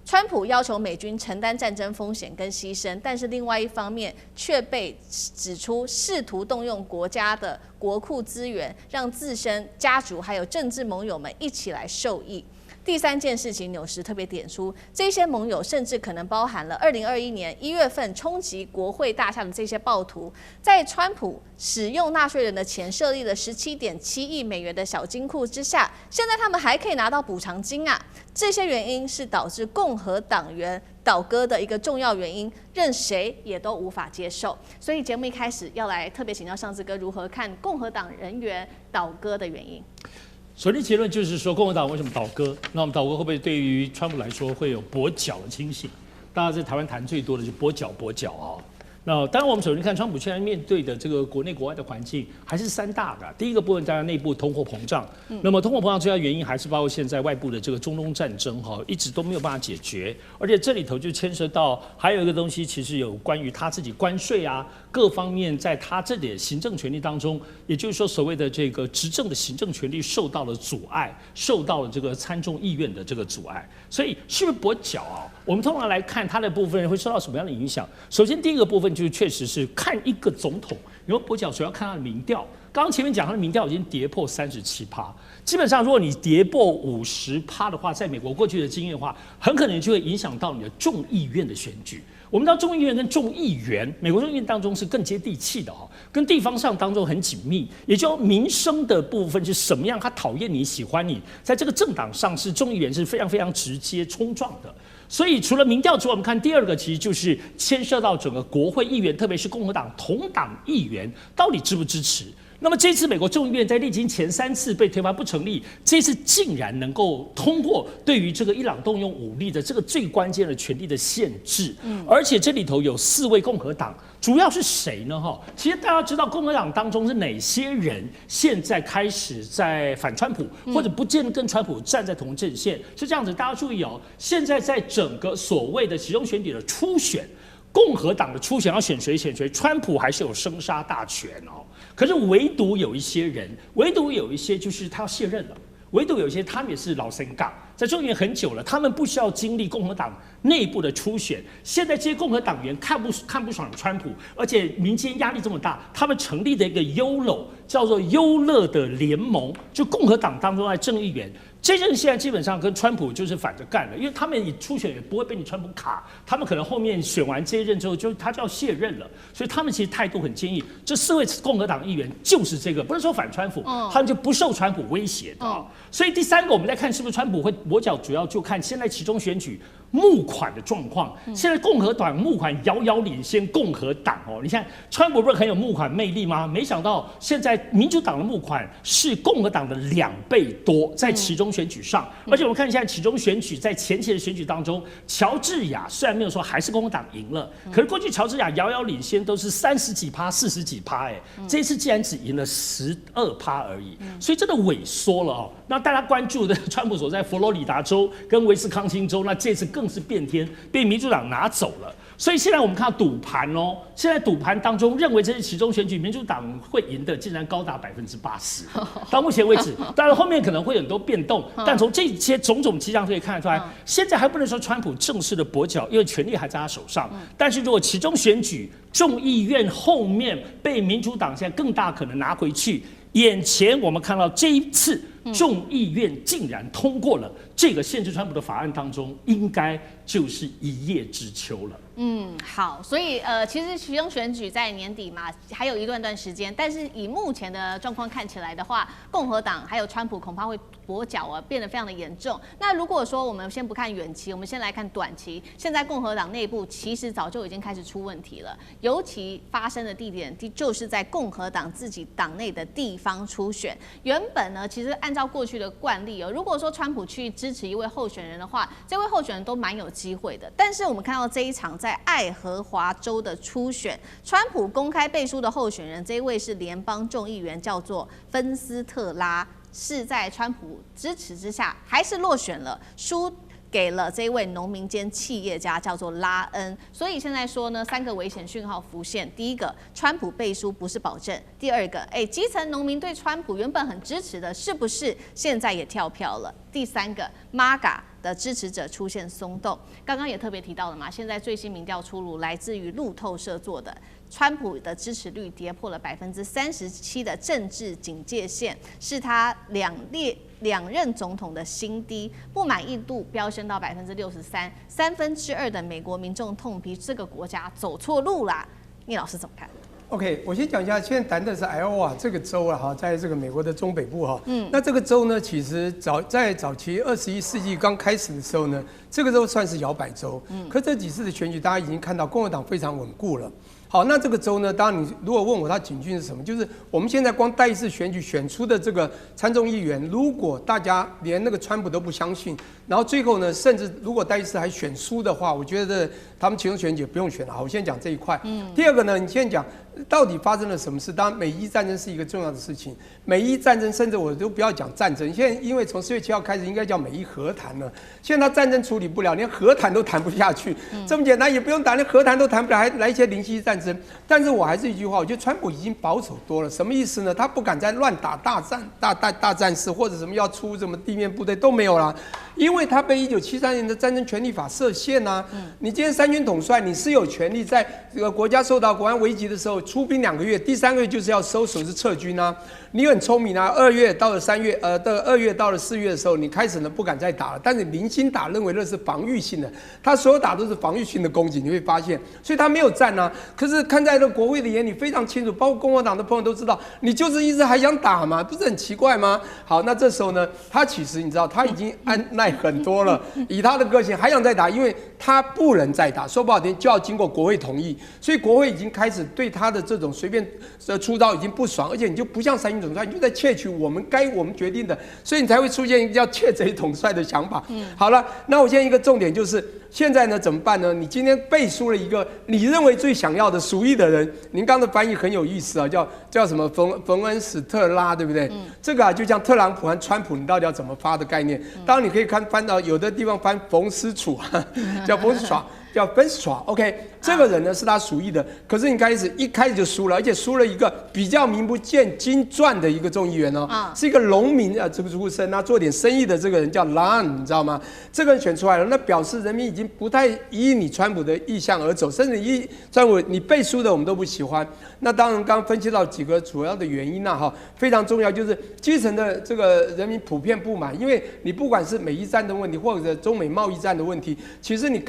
川普要求美军承担战争风险跟牺牲，但是另外一方面却被指出试图动用国家的国库资源，让自身、家族还有政治盟友们一起来受益。第3件事情，纽时特别点出，这些盟友甚至可能包含了2021年1月份冲击国会大厦的这些暴徒，在川普使用纳税人的钱设立了17.7亿美元的小金库之下，现在他们还可以拿到补偿金啊！这些原因是导致共和党员倒戈的一个重要原因，任谁也都无法接受。所以节目一开始要来特别请教尚志哥如何看共和党人员倒戈的原因。首先结论就是说，共和党为什么倒戈？那我们倒戈会不会对于川普来说会有跛脚的情形？大家在台湾谈最多的就是跛脚啊。那当然，我们首先看川普现在面对的这个国内国外的环境，还是3大的。第一个部分，当然内部通货膨胀。那么通货膨胀最大原因还是包括现在外部的这个中东战争哈，一直都没有办法解决。而且这里头就牵涉到还有一个东西，其实有关于他自己关税啊各方面，在他这点行政权力当中，也就是说所谓的这个执政的行政权力受到了阻碍，受到了这个参众议院的这个阻碍。所以是不是跛脚啊？我们通常来看他的部分会受到什么样的影响？首先第一个部分就是确实是看一个总统有没有跛脚，主要看他的民调。刚刚前面讲他的民调已经跌破37%，基本上如果你跌破50%的话，在美国过去的经验的话，很可能就会影响到你的众议院的选举。我们知道众议院跟众议员，美国众议院当中是更接地气的哈，跟地方上当中很紧密，也就民生的部分是什么样，他讨厌你喜欢你，在这个政党上是众议员是非常非常直接冲撞的。所以除了民调之外，我们看第二个其实就是牵涉到整个国会议员，特别是共和党同党议员到底支不支持。那么这次美国众议院在历经前3次被推翻不成立，这次竟然能够通过对于这个伊朗动用武力的这个最关键的权力的限制，而且这里头有4位共和党，主要是谁呢？其实大家知道共和党当中是哪些人现在开始在反川普，或者不见得跟川普站在同阵线，是这样子。大家注意哦，现在在整个所谓的其中选举的初选。共和党的初选要选谁选谁，川普还是有生杀大权哦。可是唯独有一些人，唯独有一些就是他要卸任了，唯独有一些他们也是老神杠，在众议院很久了，他们不需要经历共和党内部的初选。现在这些共和党员看不爽川普，而且民间压力这么大，他们成立的一个YOLO叫做优乐的联盟，就共和党当中的正议员。这阵现在基本上跟川普就是反着干了，因为他们初选也不会被你川普卡，他们可能后面选完这一任之后，他就要卸任了，所以他们其实态度很坚毅。这4位共和党议员就是这个，不是说反川普，他们就不受川普威胁的。所以第3个，我们再看是不是川普会跛脚，主要就看现在其中选举募款的状况。现在共和党募款遥遥领先共和党哦。你看川普不是很有募款魅力吗？没想到现在民主党的募款是共和党的2倍多，在其中选举上。而且我们看现在其中选举在前期的选举当中，乔治亚虽然没有说还是共和党赢了，可是过去乔治亚遥遥领先都是30几%、40几%，这次竟然只赢了12%而已，所以真的萎缩了哦。那大家关注的川普所在佛罗里达州跟威斯康星州，那这次更是变天，被民主党拿走了。所以现在我们看到赌盘哦，现在赌盘当中认为这是其中选举民主党会赢的，竟然高达80%。到目前为止，当然后面可能会有很多变动，但从这些种种迹象可以看得出来，现在还不能说川普正式的跛脚，因为权力还在他手上。但是如果其中选举众议院后面被民主党现在更大可能拿回去，眼前我们看到这一次众议院竟然通过了这个限制川普的法案当中，应该就是一叶知秋了。好，所以其实其中选举在年底嘛，还有一段时间，但是以目前的状况看起来的话，共和党还有川普恐怕会跛脚啊，变得非常的严重。那如果说我们先不看远期，我们先来看短期，现在共和党内部其实早就已经开始出问题了，尤其发生的地点就是在共和党自己党内的地方初选。原本呢，其实按照过去的惯例如果说川普去支持一位候选人的话，这位候选人都蛮有机会的。但是我们看到这一场在爱荷华州的初选，川普公开背书的候选人，这一位是联邦众议员，叫做芬斯特拉，是在川普支持之下还是落选了，输给了这位农民兼企业家，叫做拉恩。所以现在说呢，3个危险讯号浮现：第一个，川普背书不是保证；第二个，基层农民对川普原本很支持的，是不是现在也跳票了？第3个 ，MAGA 的支持者出现松动。刚刚也特别提到了嘛，现在最新民调出炉，来自于路透社做的，川普的支持率跌破了37%的政治警戒线，是他两任总统的新低，不满意度飙升到63%，2/3的美国民众痛批这个国家走错路啦。聂老师怎么看？ OK， 我先讲一下，现在谈的是 Iowa 这个州啊，哈，在这个美国的中北部哈。那这个州呢，其实在早期21世纪刚开始的时候呢，这个州算是摇摆州。可这几次的选举，大家已经看到共和党非常稳固了。好，那这个州呢，当然你如果问我它警讯是什么，就是我们现在光第一次选举选出的这个参众议员，如果大家连那个川普都不相信，然后最后呢，甚至如果第一次还选输的话，我觉得他们其中选举不用选了。好，我先讲这一块。第二个呢，你先讲到底发生了什么事？当然，美伊战争是一个重要的事情。美伊战争，甚至我都不要讲战争，现在因为从4月7号开始，应该叫美伊和谈了。现在他战争处理不了，连和谈都谈不下去，这么简单也不用打，连和谈都谈不了，还来一些零星战争。但是我还是一句话，我觉得川普已经保守多了。什么意思呢？他不敢再乱打大战事，或者什么要出什么地面部队都没有啦。因为他被1973年的战争权利法设限啊。你今天三军统帅，你是有权利在这个国家受到国安危急的时候出兵2个月，第3个月就是要收手是撤军啊。你很聪明啊，2月到了3月，的2月到了4月的时候，你开始呢不敢再打了，但是零星打，认为那是防御性的，他所有打都是防御性的攻击，你会发现，所以他没有战啊。可是看在这国会的眼里非常清楚，包括共和党的朋友都知道，你就是一直还想打嘛，不是很奇怪吗？好，那这时候呢，他其实你知道他已经按耐很多了，以他的个性还想再打，因为他不能再打，说不好听就要经过国会同意，所以国会已经开始对他的这种随便出招已经不爽，而且你就不像三军统帅，你就在窃取我们决定的，所以你才会出现一个叫窃贼统帅的想法。好了，那我现在一个重点就是。现在呢怎么办呢？你今天背书了一个你认为最想要的属意的人，您刚刚的翻译很有意思啊，叫什么冯恩史特拉，对不对？这个啊就像特朗普和川普，你到底要怎么发的概念？当然你可以翻到有的地方翻冯斯楚，叫冯斯楚。叫 Vestra，OK， 这个人呢是他属意的，可是你一开始就输了，而且输了一个比较名不见经传的一个众议员哦，是一个农民这个出身啊，做点生意的这个人叫 Lan， 你知道吗？这个人选出来了，那表示人民已经不太依你川普的意向而走，甚至依川普你背书的我们都不喜欢。那当然，刚刚分析到几个主要的原因哈，非常重要，就是基层的这个人民普遍不满，因为你不管是美伊战的问题，或者中美贸易战的问题，其实你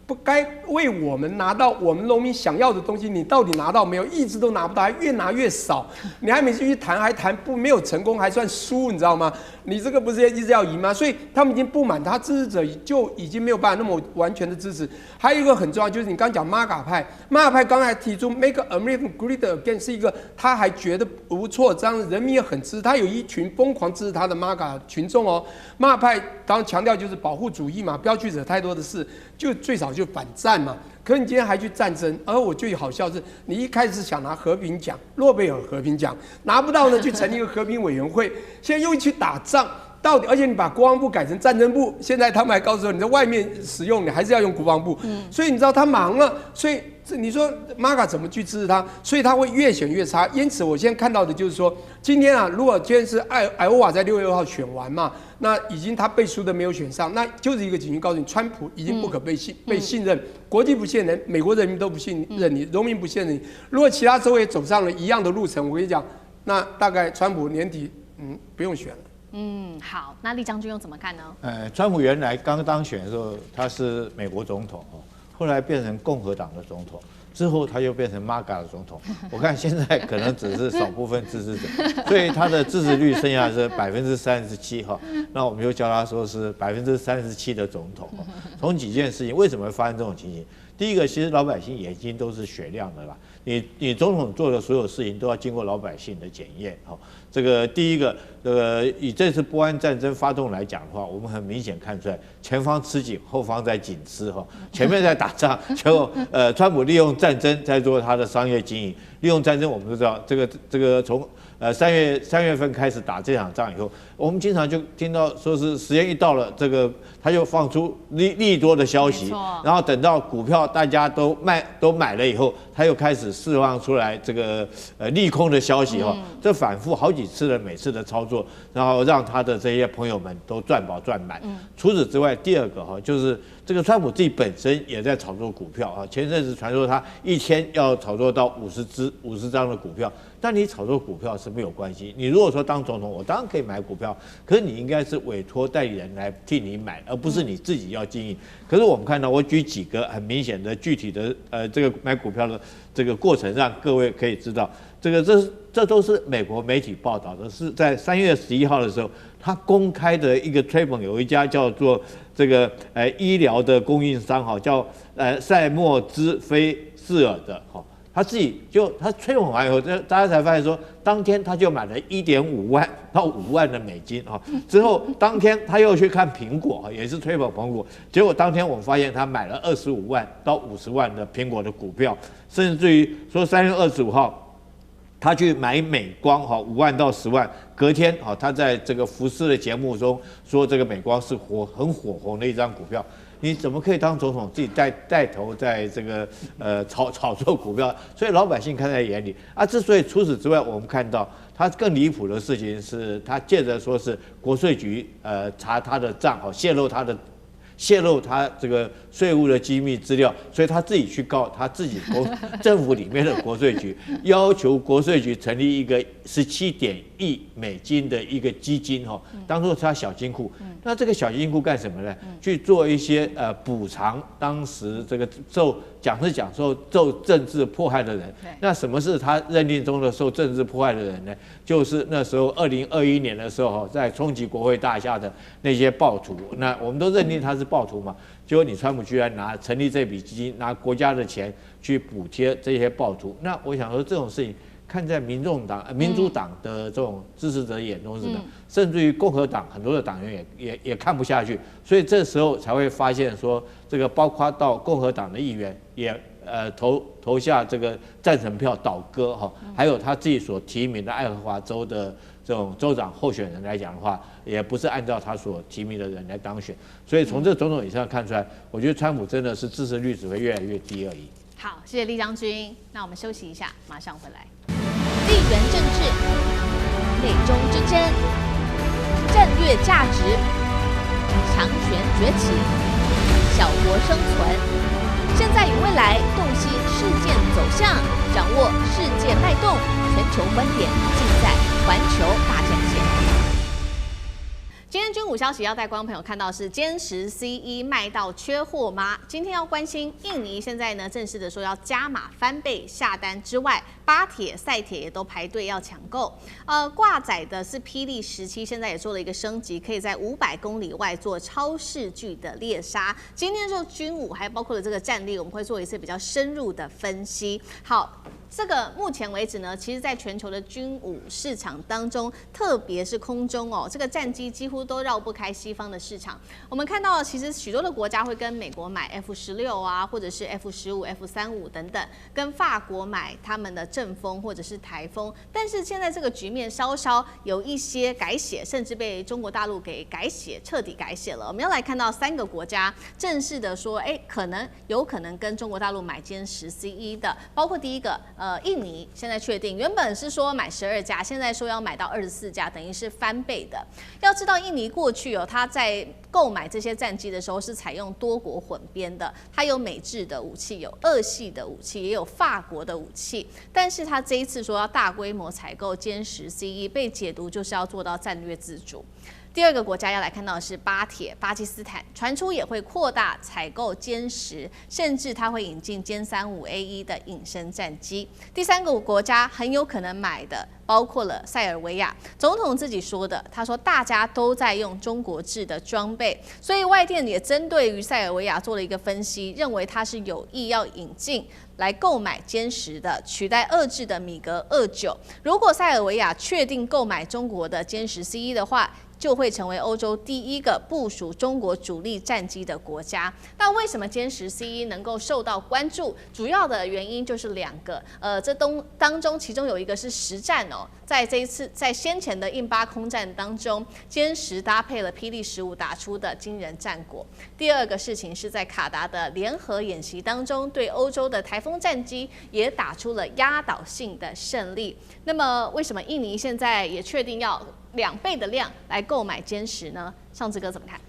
不该为我们拿到我们农民想要的东西，你到底拿到没有？一直都拿不到，还越拿越少。你还每次去谈，还谈没有成功，还算输，你知道吗？你这个不是一直要赢吗？所以他们已经不满，他支持者就已经没有办法那么完全的支持。还有一个很重要，就是你刚讲MAGA派，MAGA派刚才提出 Make America Great Again 是一个他还觉得不错，这样人民也很支持，他有一群疯狂支持他的 MAGA 群众哦。MAGA派当然强调就是保护主义嘛，不要去惹太多的事，就最少就反战嘛。可是你今天还去战争，而我最好笑是，你一开始想拿和平奖，诺贝尔和平奖拿不到呢，去成立一个和平委员会，现在又去打仗。到底，而且你把国防部改成战争部，现在他们还告诉我，你在外面使用，你还是要用国防部。所以你知道他忙了，所以你说 MAGA 怎么去支持他？所以他会越选越差。因此，我现在看到的就是说，今天啊，如果今天是艾欧瓦在6月2号选完嘛，那已经他背书的没有选上，那就是一个警讯，告诉你，川普已经不可被信任，国际不信任，美国人民都不信任你，农民不信任你。如果其他州也走上了一样的路程，我跟你讲，那大概川普年底不用选了。好，那厉将军又怎么看呢？川普原来刚当选的时候，他是美国总统哦，后来变成共和党的总统，之后他又变成 MAGA 的总统。我看现在可能只是少部分支持者，所以他的支持率剩下是37%哈。那我们就叫他说是37%的总统。从几件事情，为什么会发生这种情形？第一个，其实老百姓眼睛都是雪亮的啦。你总统做的所有事情都要经过老百姓的检验。哈，这个第一个，以这次波湾战争发动来讲的话，我们很明显看出来，前方吃紧，后方在紧吃哈。前面在打仗，结果川普利用战争在做他的商业经营。利用战争，我们都知道，这个从3月份开始打这场仗以后，我们经常就听到说是时间一到了，这个他就放出利多的消息，然后等到股票大家都买了以后，他又开始释放出来这个利空的消息哈，这反复好几次的每次的操作，然后让他的这些朋友们都赚饱赚满。除此之外，第二个哈就是这个川普自己本身也在炒作股票啊，前阵子传说他一天要炒作到50张的股票。但你炒作股票是没有关系。你如果说当总统，我当然可以买股票，可是你应该是委托代理人来替你买，而不是你自己要经营。可是我们看到，我举几个很明显的具体的这个买股票的这个过程，让各位可以知道，这都是美国媒体报道的，是在3月11号的时候，他公开的一个吹捧，有一家叫做这个医疗的供应商哈，叫赛默兹菲士尔的哈。他自己他吹捧完以后，大家才发现说，当天他就买了1.5万到5万的美金啊。之后当天他又去看苹果，也是吹捧苹果，结果当天我们发现他买了25万到50万的苹果的股票，甚至于说3月25号，他去买美光5万到10万，隔天他在这个福斯的节目中说这个美光是很火红的一张股票。你怎么可以当总统自己带头在这个炒作股票？所以老百姓看在眼里啊。之所以除此之外，我们看到他更离谱的事情是，他借着说是国税局查他的账泄露他这个税务的机密资料，所以他自己去告他自己政府里面的国税局，要求国税局成立一个17亿美金的一个基金当做他小金库。那这个小金库干什么呢？去做一些补偿当时这个受政治迫害的人。那什么是他认定中的受政治迫害的人呢？就是那时候2021年的时候在冲击国会大厦的那些暴徒。那我们都认定他是暴徒嘛，结果你川普居然成立这笔基金，拿国家的钱去补贴这些暴徒。那我想说这种事情，看在民主党的这种支持者眼中是的，甚至于共和党很多的党员也看不下去，所以这时候才会发现说，这个包括到共和党的议员也投下这个赞成票倒戈还有他自己所提名的爱荷华州的这种州长候选人来讲的话，也不是按照他所提名的人来当选，所以从这种种以上看出来，我觉得川普真的是支持率只会越来越低而已。好，谢谢厉将军。那我们休息一下，马上回来。地缘政治、美中之争、战略价值、强权崛起、小国生存。现在与未来洞悉事件走向，掌握世界脉动，全球观点尽在环球大战线。今天军武消息要带观众朋友看到是歼10 C1卖到缺货吗？今天要关心印尼现在呢正式的说要加码翻倍下单之外，巴铁、赛铁也都排队要抢购。挂载的是霹雳17，现在也做了一个升级，可以在500公里外做超视距的猎杀。今天就军武还包括了这个战力，我们会做一次比较深入的分析。好。这个目前为止呢，其实在全球的军武市场当中，特别是空中这个战机几乎都绕不开西方的市场。我们看到，其实许多的国家会跟美国买 F-16啊，或者是 F-15、F-35等等，跟法国买他们的阵风或者是台风。但是现在这个局面稍稍有一些改写，甚至被中国大陆给彻底改写了。我们要来看到3个国家正式的说，有可能跟中国大陆买歼10 C1的，包括第一个。印尼现在确定，原本是说买12架，现在说要买到24架，等于是翻倍的。要知道，印尼过去它在购买这些战机的时候是采用多国混编的，它有美制的武器，有俄系的武器，也有法国的武器。但是它这一次说要大规模采购歼10 C1，被解读就是要做到战略自主。第二个国家要来看到的是巴铁，巴基斯坦传出也会扩大采购歼10，甚至它会引进歼35A1的隐身战机。第3个国家很有可能买的包括了塞尔维亚，总统自己说的，他说大家都在用中国制的装备，所以外电也针对于塞尔维亚做了一个分析，认为它是有意要引进来购买歼10的，取代俄制的米格29。如果塞尔维亚确定购买中国的歼10 C1的话，就会成为欧洲第一个部署中国主力战机的国家。那为什么歼十 C 能够受到关注？主要的原因就是2个，这当中其中有一个是实战哦，在这一次在先前的印巴空战当中，歼十搭配了霹雳15打出的惊人战果。第2个事情是在卡达的联合演习当中，对欧洲的台风战机也打出了压倒性的胜利。那么为什么印尼现在也确定要2倍的量来购买歼十呢？尚志哥怎么看？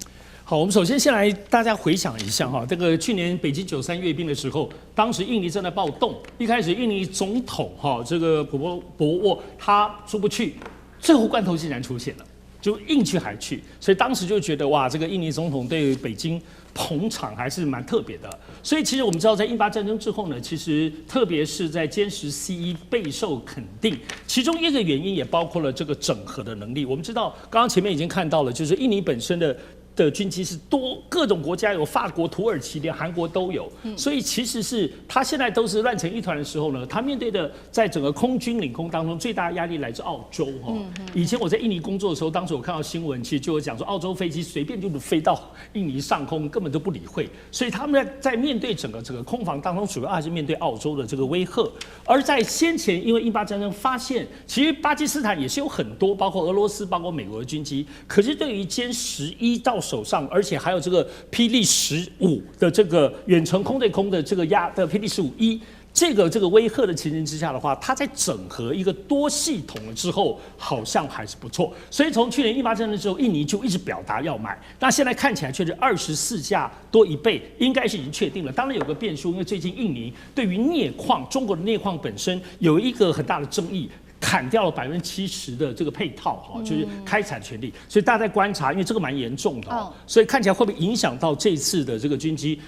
好，我们首先来大家回想一下哈，这个去年北京93阅兵的时候，当时印尼正在暴动，一开始印尼总统这个普博沃他出不去，最后关头竟然出现了，就硬去还去，所以当时就觉得哇，这个印尼总统对北京捧场还是蛮特别的。所以其实我们知道，在印巴战争之后呢，其实特别是在歼十 C 备受肯定，其中一个原因也包括了这个整合的能力。我们知道，刚刚前面已经看到了，就是印尼本身的军机是各种国家有，法国、土耳其连韩国都有，所以其实是他现在都是乱成一团的时候呢，他面对的在整个空军领空当中最大的压力来自澳洲哈。以前我在印尼工作的时候，当时我看到新闻，其实就有讲说澳洲飞机随便就飞到印尼上空，根本都不理会，所以他们在面对整个空防当中，主要还是面对澳洲的这个威吓。而在先前，因为印巴战争发现，其实巴基斯坦也是有很多，包括俄罗斯、包括美国的军机，可是对于歼11到手上，而且还有这个霹雳15的这个远程空对空的这个霹雳15E，这个威吓的情形之下的话，它在整合一个多系统了之后，好像还是不错。所以从去年印巴战争之后，印尼就一直表达要买，那现在看起来却是24架多1倍，应该是已经确定了。当然有个变数，因为最近印尼对于镍矿，中国的镍矿本身有一个很大的争议。砍掉了70%的这个配套哈，就是开采权利，所以大家在观察，因为这个蛮严重的，所以看起来会不会影响到这次的这个军机？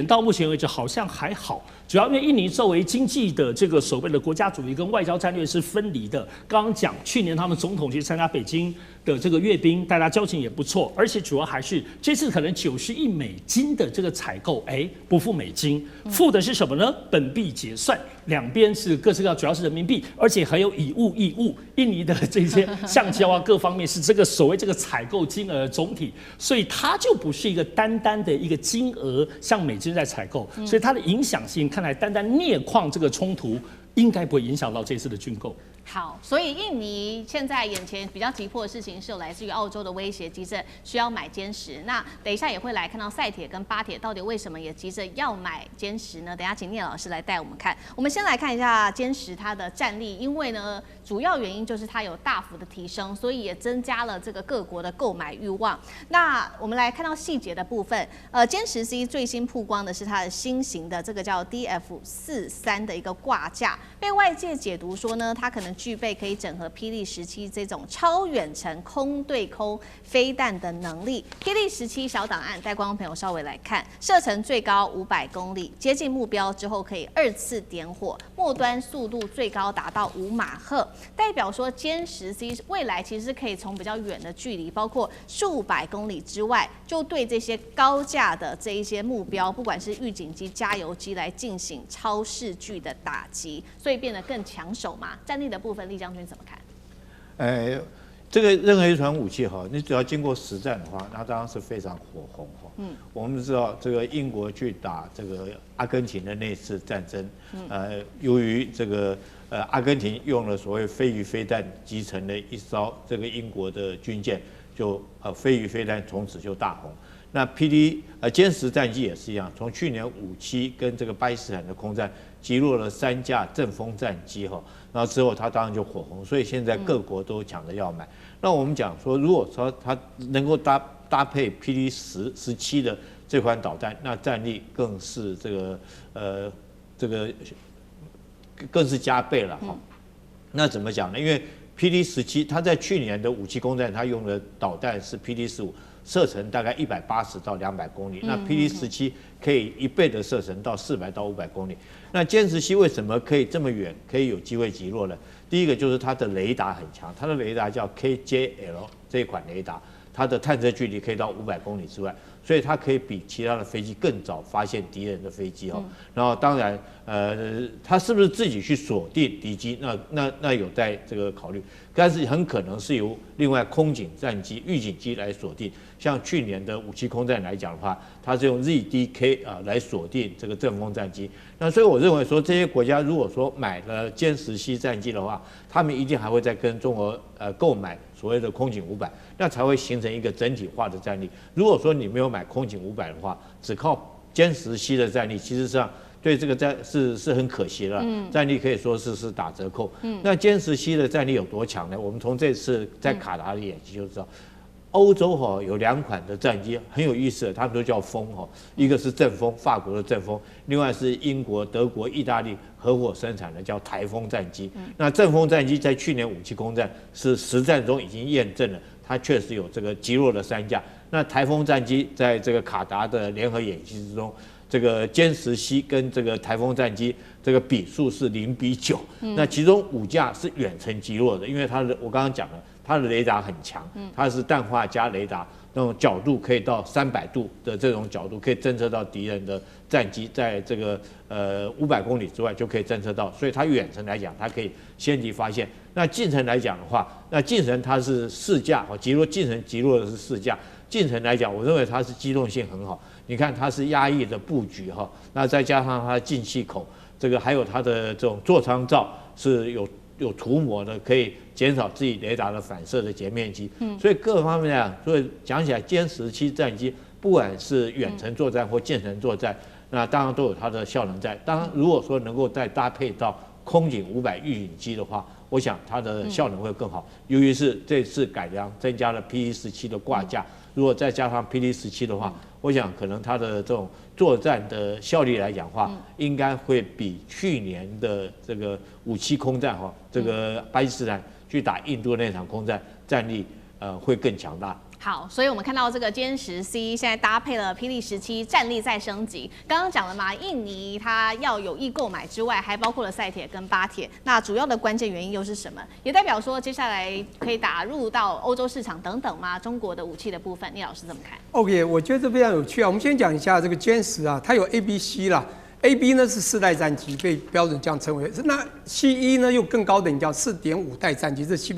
到目前为止好像还好，主要因为印尼作为经济的这个所谓的国家主义跟外交战略是分离的。刚刚讲去年他们总统去参加北京的这个阅兵，大家交情也不错，而且主要还是这次可能90亿美金的这个采购，不付美金，付的是什么呢？本币结算，两边是各式各样，主要是人民币，而且还有以物易物。印尼的这些橡胶啊，各方面是这个所谓这个采购金额总体，所以它就不是一个单单的一个金额，像美金在采购，所以它的影响性看来，单单镍矿这个冲突应该不会影响到这次的军购。好，所以印尼现在眼前比较急迫的事情是有来自于澳洲的威胁，急着需要买歼十。那等一下也会来看到赛铁跟巴铁到底为什么也急着要买歼十呢？等一下请聂老师来带我们看。我们先来看一下歼十它的战力，因为呢主要原因就是它有大幅的提升，所以也增加了这个各国的购买欲望。那我们来看到细节的部分，歼十 C 最新曝光的是它的新型的这个叫 DF43的一个挂架，被外界解读说呢，它可能具备可以整合霹雳17这种超远程空对空飞弹的能力。霹雳17小档案带观众朋友稍微来看，射程最高500公里，接近目标之后可以2次点火，末端速度最高达到5马赫，代表说歼十 C 未来其实是可以从比较远的距离，包括数百公里之外，就对这些高架的这一些目标，不管是预警机、加油机来进行超视距的打击，所以变得更抢手嘛。战力的部分，厉将军怎么看？这个任何一款武器哈，你只要经过实战的话，那当然是非常火红哈。我们知道这个英国去打这个阿根廷的那次战争，由于这个阿根廷用了所谓飞鱼飞弹集成的一艘这个英国的军舰，就飞鱼飞弹从此就大红。那歼十战机也是一样，从去年57跟这个巴基斯坦的空战击落了3架阵风战机哈，然后之后它当然就火红，所以现在各国都抢着要买。那我们讲说，如果说它能够搭配霹雳17的这款导弹，那战力更是更是加倍了哈。那怎么讲呢？因为霹雳17它在去年的57空战，它用的导弹是霹雳15。射程大概180到200公里，那霹雳17可以1倍的射程到400到500公里。那歼十 C 为什么可以这么远，可以有机会击落呢？第一个就是它的雷达很强，它的雷达叫 KJL 这一款雷达，它的探测距离可以到500公里之外。所以它可以比其他的飞机更早发现敌人的飞机哦。然后当然，它是不是自己去锁定敌机？那有待这个考虑，但是很可能是由另外空警战机、预警机来锁定。像去年的57空战来讲的话，它是用 ZDK 来锁定这个阵风战机。那所以我认为说，这些国家如果说买了歼10C 战机的话，他们一定还会再跟中国购买所谓的空警500，那才会形成一个整体化的战力。如果说你没有买空警500的话，只靠歼10C 的战力，其实上对这个是很可惜了。战力可以说是打折扣。那歼10C 的战力有多强呢？我们从这次在卡达的演习就知道。欧洲有2款的战机很有意思的，他们都叫风一个是阵风，法国的阵风，另外是英国、德国、意大利合伙生产的叫台风战机。那阵风战机在去年57空战是实战中已经验证了，它确实有这个击落了3架。那台风战机在这个卡达的联合演习之中，这个歼10C跟这个台风战机这个比数是0比9，那其中5架是远程击落的，因为它的我刚刚讲了。它的雷达很强，它是氮化镓雷达，那种角度可以到300度的这种角度，可以侦测到敌人的战机在这个500公里之外就可以侦测到，所以它远程来讲，它可以先敌发现。那近程来讲的话，那近程它是4架，近程击落的是4架。近程来讲，我认为它是机动性很好。你看它是压抑的布局那再加上它的进气口，这个还有它的这种座舱罩是有涂膜的，可以减少自己雷达的反射的截面积。所以各方面来讲，所以讲起来，歼10C战机不管是远程作战或近程作战，那当然都有它的效能在。当然，如果说能够再搭配到空警500预警机的话，我想它的效能会更好。尤其是这次改良增加了 PD17的挂架，如果再加上 PD17的话，我想可能它的这种作战的效率来讲的话，应该会比去年的这个57空战这个巴基斯坦去打印度的那场空战战力会更强大。好，所以我们看到这个歼10C 现在搭配了霹雳17，战力再升级。刚刚讲了嘛，印尼它要有意购买之外，还包括了赛铁跟巴铁。那主要的关键原因又是什么？也代表说接下来可以打入到欧洲市场等等吗？中国的武器的部分，聂老师怎么看 ？OK， 我觉得这非常有趣啊。我们先讲一下这个歼10它有 A、B、C 啦。A、B 呢是4代战机，被标准这样称为。那 C1 呢又更高等叫4.5代战机，这是西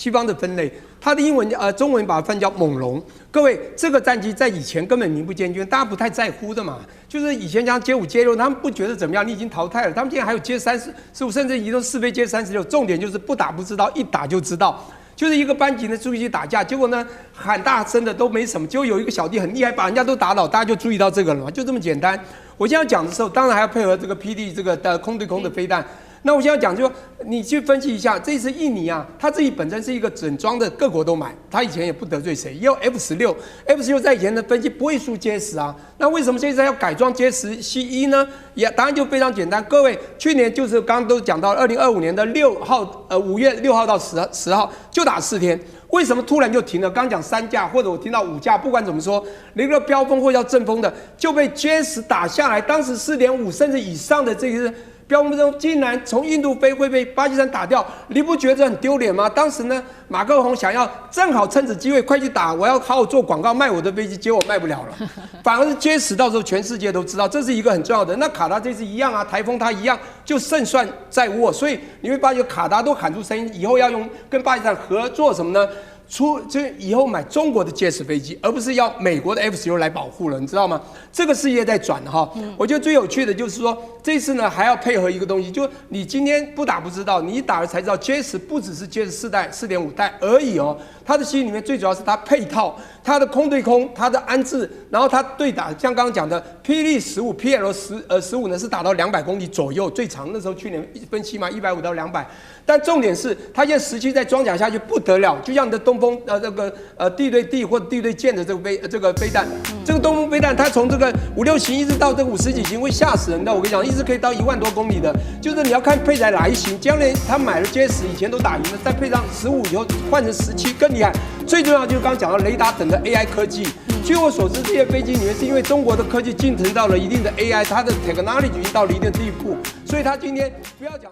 方的分类。它的英文中文把它翻叫猛龙。各位，这个战机在以前根本名不见经，大家不太在乎的嘛。就是以前像歼5、歼6，他们不觉得怎么样，你已经淘汰了。他们现在还有歼35，甚至移动试飞歼36。重点就是不打不知道，一打就知道。就是一个班级呢出去打架，结果呢喊大声的都没什么，结果有一个小弟很厉害，把人家都打倒，大家就注意到这个了嘛，就这么简单。我现在讲的时候，当然还要配合这个 PD 这个的空对空的飞弹。那我现在讲就说，你去分析一下，这次印尼它自己本身是一个整装的，各国都买，它以前也不得罪谁，也有 F16 在以前的分析不会输歼10那为什么现在要改装歼10C1呢？答案就非常简单，各位，去年就是刚刚都讲到2025年的5月6号到10号就打4天。为什么突然就停了？刚讲3架，或者我听到5架，不管怎么说，那个标风或叫阵风的就被歼10打下来，当时4.5甚至以上的这些标风中竟然从印度飞会被巴基斯坦打掉，你不觉得很丢脸吗？当时呢，马克宏想要正好趁此机会快去打，我要好好做广告卖我的飞机，结果卖不了了，反而是歼10到时候全世界都知道，这是一个很重要的。那卡达这次一样台风它一样就胜算在握，所以你会发觉卡达都喊出声音，以后要用跟巴基斯坦合作什么呢？就以后买中国的歼10飞机，而不是要美国的 F16来保护了，你知道吗？这个世界在转我觉得最有趣的就是说，这次呢还要配合一个东西，就你今天不打不知道，你一打了才知道歼10不只是歼104代、4.5代而已它的系里面最主要是它配套，它的空对空，它的安置，然后它对打，像刚刚讲的霹雳15、PL15呢是打到200公里左右，最长那时候去年分析嘛，150到200。但重点是，它现在17再装甲下去不得了，就像你的东风这个地对地或地对舰的这个飞弹，这个东风飞弹它从这个5、6型一直到这个50几型会吓死人的。我跟你讲，一直可以到1万多公里的，就是你要看配在哪一型。将来他买了歼10以前都打赢了，再配上15以后换成17更厉害。最重要就是刚刚讲到雷达等的 AI 科技。据我所知，这些飞机里面是因为中国的科技进程到了一定的 AI， 它的 technology 已经到了一定的地步，所以它今天不要讲。